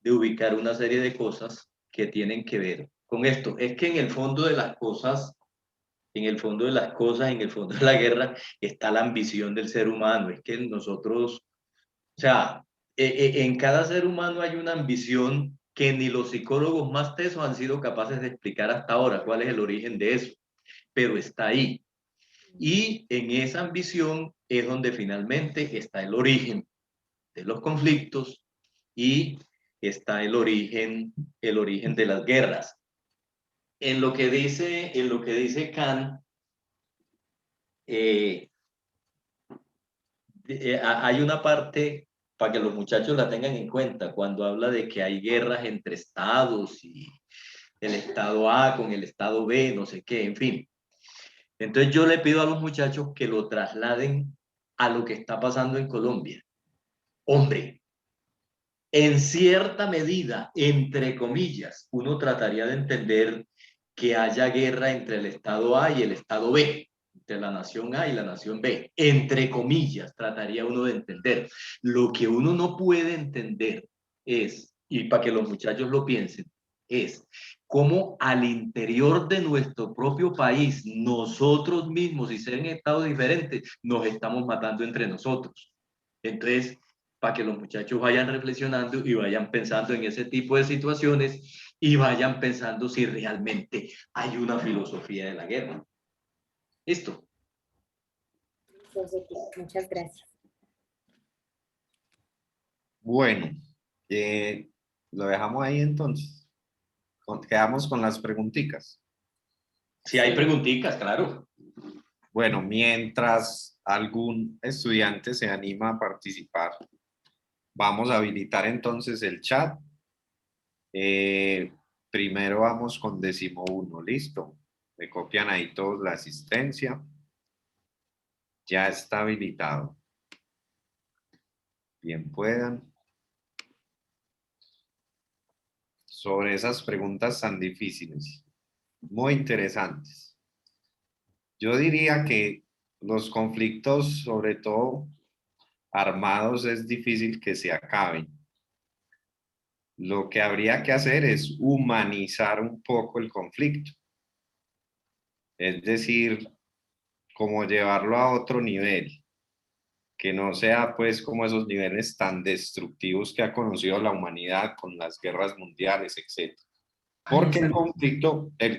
de ubicar una serie de cosas que tienen que ver con esto. Es que en el fondo de las cosas, en el fondo de la guerra, está la ambición del ser humano. Es que nosotros, o sea, en cada ser humano hay una ambición que ni los psicólogos más tesos han sido capaces de explicar hasta ahora cuál es el origen de eso, pero está ahí. Y en esa ambición es donde finalmente está el origen de los conflictos y está el origen de las guerras. En lo que dice Kant, hay una parte para que los muchachos la tengan en cuenta cuando habla de que hay guerras entre estados y el estado A con el estado B, no sé qué, en fin. Entonces yo le pido a los muchachos que lo trasladen a lo que está pasando en Colombia. Hombre, en cierta medida, entre comillas, uno trataría de entender que haya guerra entre el estado A y el estado B, entre la nación A y la nación B. Entre comillas, trataría uno de entender. Lo que uno no puede entender es, y para que los muchachos lo piensen, es cómo al interior de nuestro propio país, nosotros mismos, y ser en estados diferentes, nos estamos matando entre nosotros. Entonces, para que los muchachos vayan reflexionando y vayan pensando en ese tipo de situaciones y vayan pensando si realmente hay una filosofía de la guerra. ¿Listo? Muchas gracias. Bueno, lo dejamos ahí entonces. Quedamos con las preguntitas. Si hay preguntitas, claro. Bueno, mientras algún estudiante se anima a participar, vamos a habilitar entonces el chat. Primero vamos con 11º, listo. Me copian ahí todos la asistencia. Ya está habilitado. Bien puedan. Sobre esas preguntas tan difíciles, muy interesantes. Yo diría que los conflictos, sobre todo armados, es difícil que se acaben. Lo que habría que hacer es humanizar un poco el conflicto. Es decir, como llevarlo a otro nivel, que no sea pues como esos niveles tan destructivos que ha conocido la humanidad con las guerras mundiales, etc. Porque el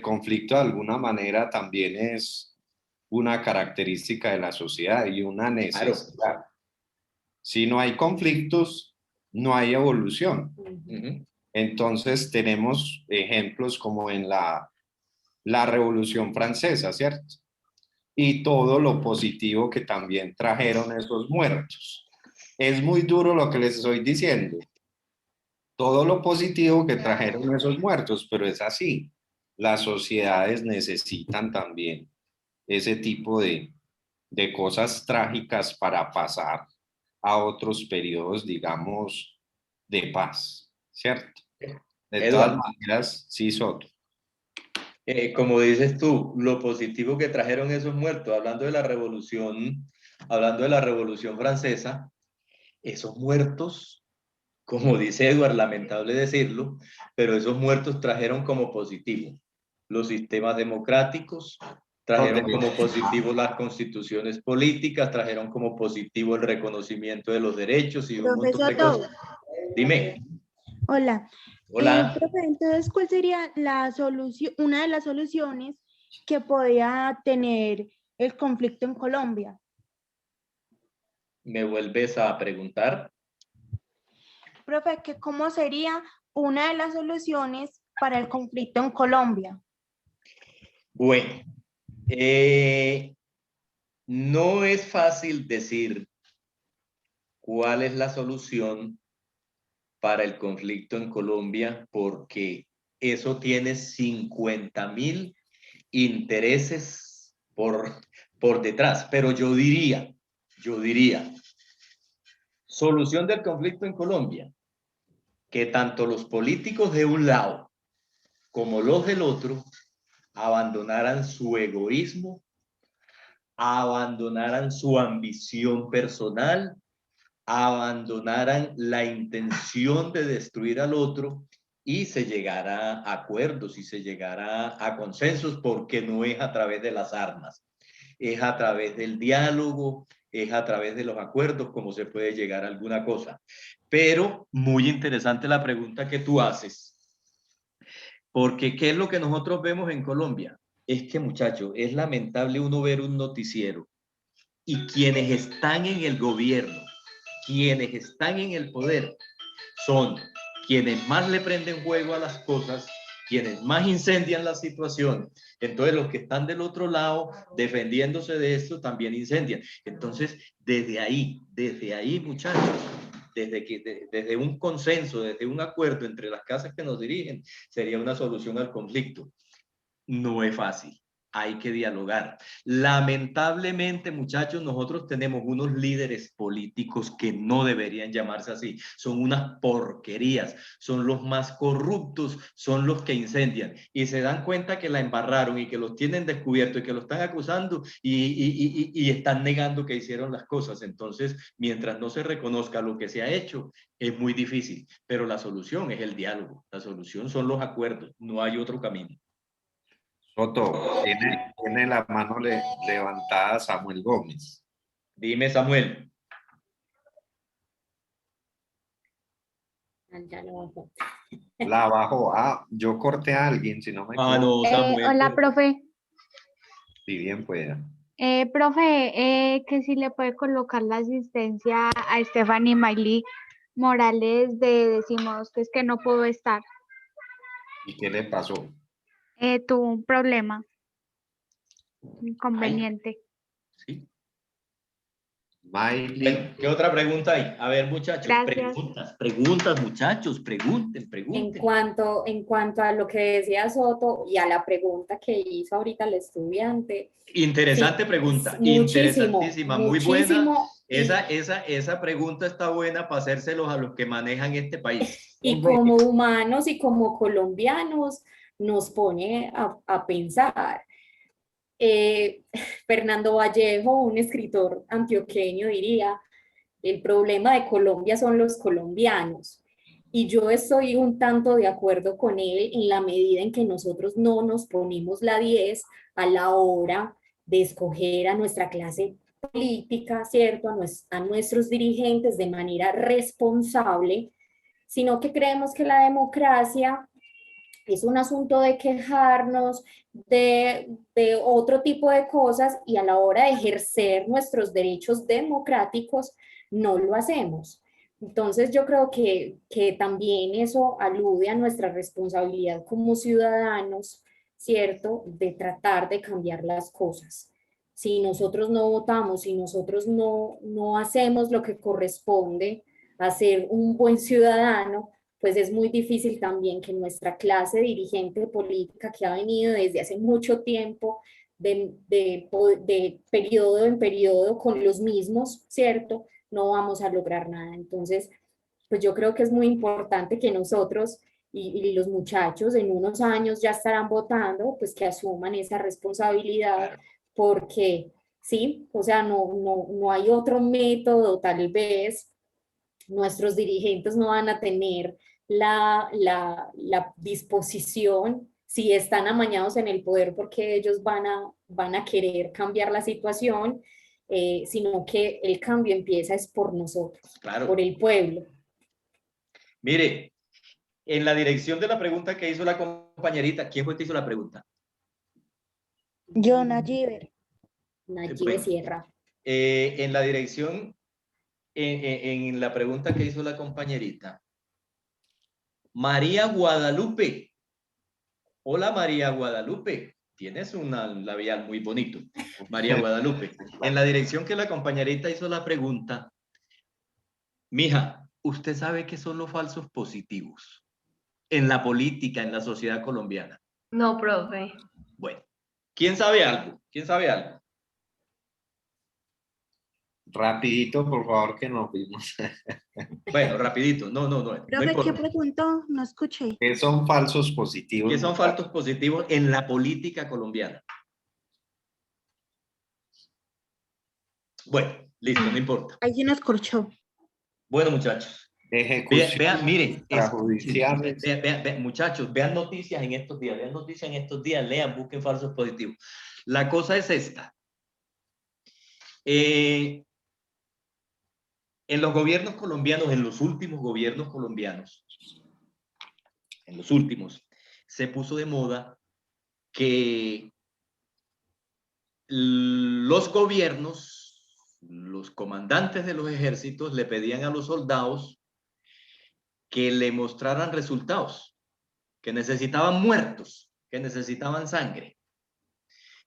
conflicto de alguna manera también es una característica de la sociedad y una necesidad. Claro. Si no hay conflictos, no hay evolución. Entonces tenemos ejemplos como en la Revolución Francesa, ¿cierto? Y todo lo positivo que también trajeron esos muertos. Es muy duro lo que les estoy diciendo. Todo lo positivo que trajeron esos muertos, pero es así. Las sociedades necesitan también ese tipo de cosas trágicas para pasar a otros periodos, digamos, de paz, ¿cierto? De todas maneras, sí, Soto. Como dices tú, lo positivo que trajeron esos muertos, hablando de la Revolución Francesa, esos muertos, como dice Edward, lamentable decirlo, pero esos muertos trajeron como positivo los sistemas democráticos, trajeron como positivo las constituciones políticas, trajeron como positivo el reconocimiento de los derechos y un montón de cosas. Dime. Hola. Hola. Profe, entonces, ¿cuál sería la solución, una de las soluciones que podría tener el conflicto en Colombia? ¿Me vuelves a preguntar? Profe, que ¿cómo sería una de las soluciones para el conflicto en Colombia? Bueno, no es fácil decir cuál es la solución para el conflicto en Colombia porque eso tiene 50,000 intereses por detrás, pero yo diría, solución del conflicto en Colombia, que tanto los políticos de un lado como los del otro abandonaran su egoísmo, abandonaran su ambición personal, abandonaran la intención de destruir al otro y se llegara a acuerdos y se llegara a consensos, porque no es a través de las armas, es a través del diálogo, es a través de los acuerdos como se puede llegar a alguna cosa. Pero muy interesante la pregunta que tú haces, porque ¿qué es lo que nosotros vemos en Colombia? Es que, muchachos, es lamentable uno ver un noticiero y quienes están en el gobierno, quienes están en el poder, son quienes más le prenden fuego a las cosas, quienes más incendian la situación. Entonces los que están del otro lado defendiéndose de esto también incendian. Entonces desde ahí muchachos, desde un consenso, desde un acuerdo entre las casas que nos dirigen, sería una solución al conflicto. No es fácil. Hay que dialogar. Lamentablemente, muchachos, nosotros tenemos unos líderes políticos que no deberían llamarse así. Son unas porquerías, son los más corruptos, son los que incendian. Y se dan cuenta que la embarraron y que los tienen descubierto y que lo están acusando y están negando que hicieron las cosas. Entonces, mientras no se reconozca lo que se ha hecho, es muy difícil. Pero la solución es el diálogo. La solución son los acuerdos. No hay otro camino. Soto, tiene la mano levantada Samuel Gómez. Dime, Samuel. Ya lo bajó. La bajó. Ah, yo corté a alguien, si no me equivoco. No, Samuel. Hola, profe. Si bien pueda. Profe, que si le puede colocar la asistencia a Stephanie Miley Morales de Decimos que es que no pudo estar. ¿Y qué le pasó? Tuvo un problema, inconveniente. Sí. Miley. ¿Qué otra pregunta hay? A ver, muchachos, Gracias. preguntas, muchachos, pregunten. En cuanto a lo que decía Soto y a la pregunta que hizo ahorita el estudiante. Interesante sí, pregunta, muchísimo, interesantísima, muy buena. Esa pregunta está buena para hacérselos a los que manejan este país. Y como humanos y como colombianos nos pone a pensar. Fernando Vallejo, un escritor antioqueño, diría, el problema de Colombia son los colombianos. Y yo estoy un tanto de acuerdo con él en la medida en que nosotros no nos ponemos la 10 a la hora de escoger a nuestra clase política, ¿cierto? A nuestros dirigentes de manera responsable, sino que creemos que la democracia es un asunto de quejarnos de otro tipo de cosas y a la hora de ejercer nuestros derechos democráticos no lo hacemos. Entonces yo creo que también eso alude a nuestra responsabilidad como ciudadanos, ¿cierto? De tratar de cambiar las cosas. Si nosotros no votamos, si nosotros no hacemos lo que corresponde a ser un buen ciudadano, pues es muy difícil también que nuestra clase dirigente política que ha venido desde hace mucho tiempo, de periodo en periodo con los mismos, ¿cierto? No vamos a lograr nada. Entonces, pues yo creo que es muy importante que nosotros y los muchachos en unos años ya estarán votando, pues que asuman esa responsabilidad, porque sí, o sea, no hay otro método, tal vez nuestros dirigentes no van a tener la disposición, si están amañados en el poder, porque ellos van a querer cambiar la situación, sino que el cambio empieza es por nosotros, claro, por el pueblo. Mire, en la dirección de la pregunta que hizo la compañerita, ¿quién fue que hizo la pregunta? Yo, Nayiber. Nayiber Sierra. En la dirección, en la pregunta que hizo la compañerita, María Guadalupe. Hola, María Guadalupe. Tienes un labial muy bonito, María Guadalupe. En la dirección que la compañerita hizo la pregunta, mija, ¿usted sabe qué son los falsos positivos en la política, en la sociedad colombiana? No, profe. Bueno, ¿quién sabe algo? ¿Quién sabe algo? Rapidito, por favor, que nos vimos. Bueno, rapidito. No. Profe, ¿qué preguntó? No escuché. ¿Qué son falsos positivos? ¿Qué son falsos positivos en la política colombiana? Bueno, listo, no importa. Ahí sí nos corchó. Bueno, muchachos. Vean, miren, muchachos, vean noticias en estos días, lean, busquen falsos positivos. La cosa es esta. En los gobiernos colombianos, en los últimos gobiernos colombianos, se puso de moda que los gobiernos, los comandantes de los ejércitos le pedían a los soldados que le mostraran resultados, que necesitaban muertos, que necesitaban sangre.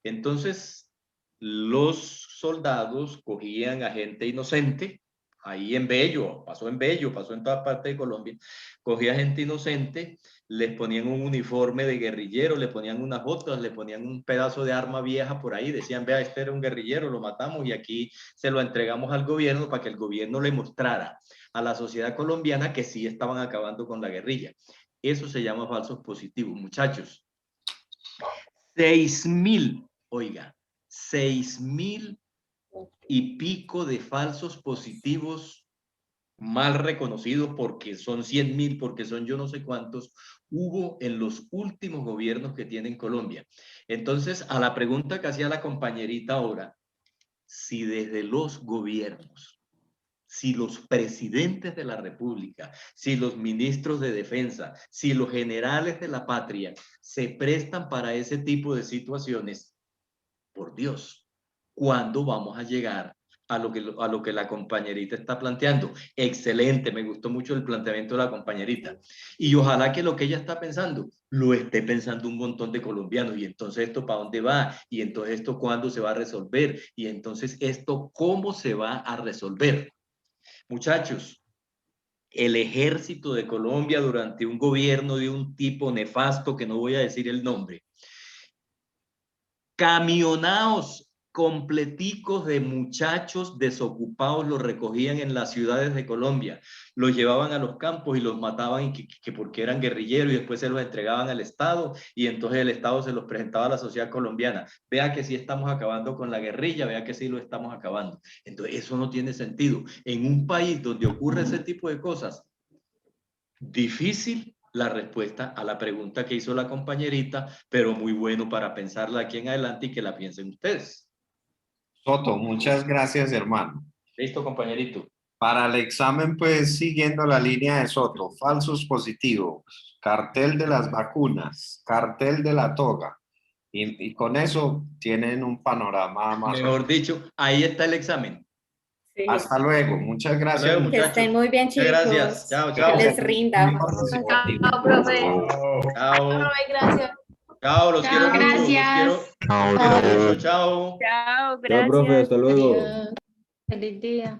Entonces, los soldados cogían a gente inocente, ahí en Bello, pasó en toda parte de Colombia, cogía gente inocente, les ponían un uniforme de guerrillero, le ponían unas botas, le ponían un pedazo de arma vieja por ahí, decían, vea, este era un guerrillero, lo matamos y aquí se lo entregamos al gobierno para que el gobierno le mostrara a la sociedad colombiana que sí estaban acabando con la guerrilla. Eso se llama falsos positivos, muchachos. 6.000, oiga, 6.000 y pico de falsos positivos mal reconocidos porque son 100.000, porque son yo no sé cuántos, hubo en los últimos gobiernos que tiene Colombia. Entonces, a la pregunta que hacía la compañerita ahora, si desde los gobiernos, si los presidentes de la República, si los ministros de defensa, si los generales de la patria se prestan para ese tipo de situaciones, por Dios, ¿cuándo vamos a llegar a lo que la compañerita está planteando? Excelente, me gustó mucho el planteamiento de la compañerita. Y ojalá que lo que ella está pensando, lo esté pensando un montón de colombianos. Y entonces esto, ¿para dónde va? Y entonces esto, ¿cuándo se va a resolver? Y entonces esto, ¿cómo se va a resolver? Muchachos, el ejército de Colombia durante un gobierno de un tipo nefasto, que no voy a decir el nombre, camionados completicos de muchachos desocupados los recogían en las ciudades de Colombia, los llevaban a los campos y los mataban que porque eran guerrilleros y después se los entregaban al Estado y entonces el Estado se los presentaba a la sociedad colombiana. Vea que sí estamos acabando con la guerrilla, vea que sí lo estamos acabando. Entonces eso no tiene sentido. En un país donde ocurre ese tipo de cosas, difícil la respuesta a la pregunta que hizo la compañerita, pero muy bueno para pensarla aquí en adelante y que la piensen ustedes. Soto, muchas gracias, hermano. Listo, compañerito. Para el examen, pues, siguiendo la línea de Soto, falsos positivos, cartel de las vacunas, cartel de la toga, y con eso tienen un panorama más. Mejor dicho, ahí está el examen. Sí. Hasta luego, muchas gracias. Luego, Que estén muy bien, chicos. Gracias. Chao, chao. Que les rinda. Chao, profe. Chao. Profe, gracias. Chao, los quiero mucho. Gracias. Los quiero mucho. Chao. Chao, Chao, profe, gracias. hasta luego. Adiós. Feliz día.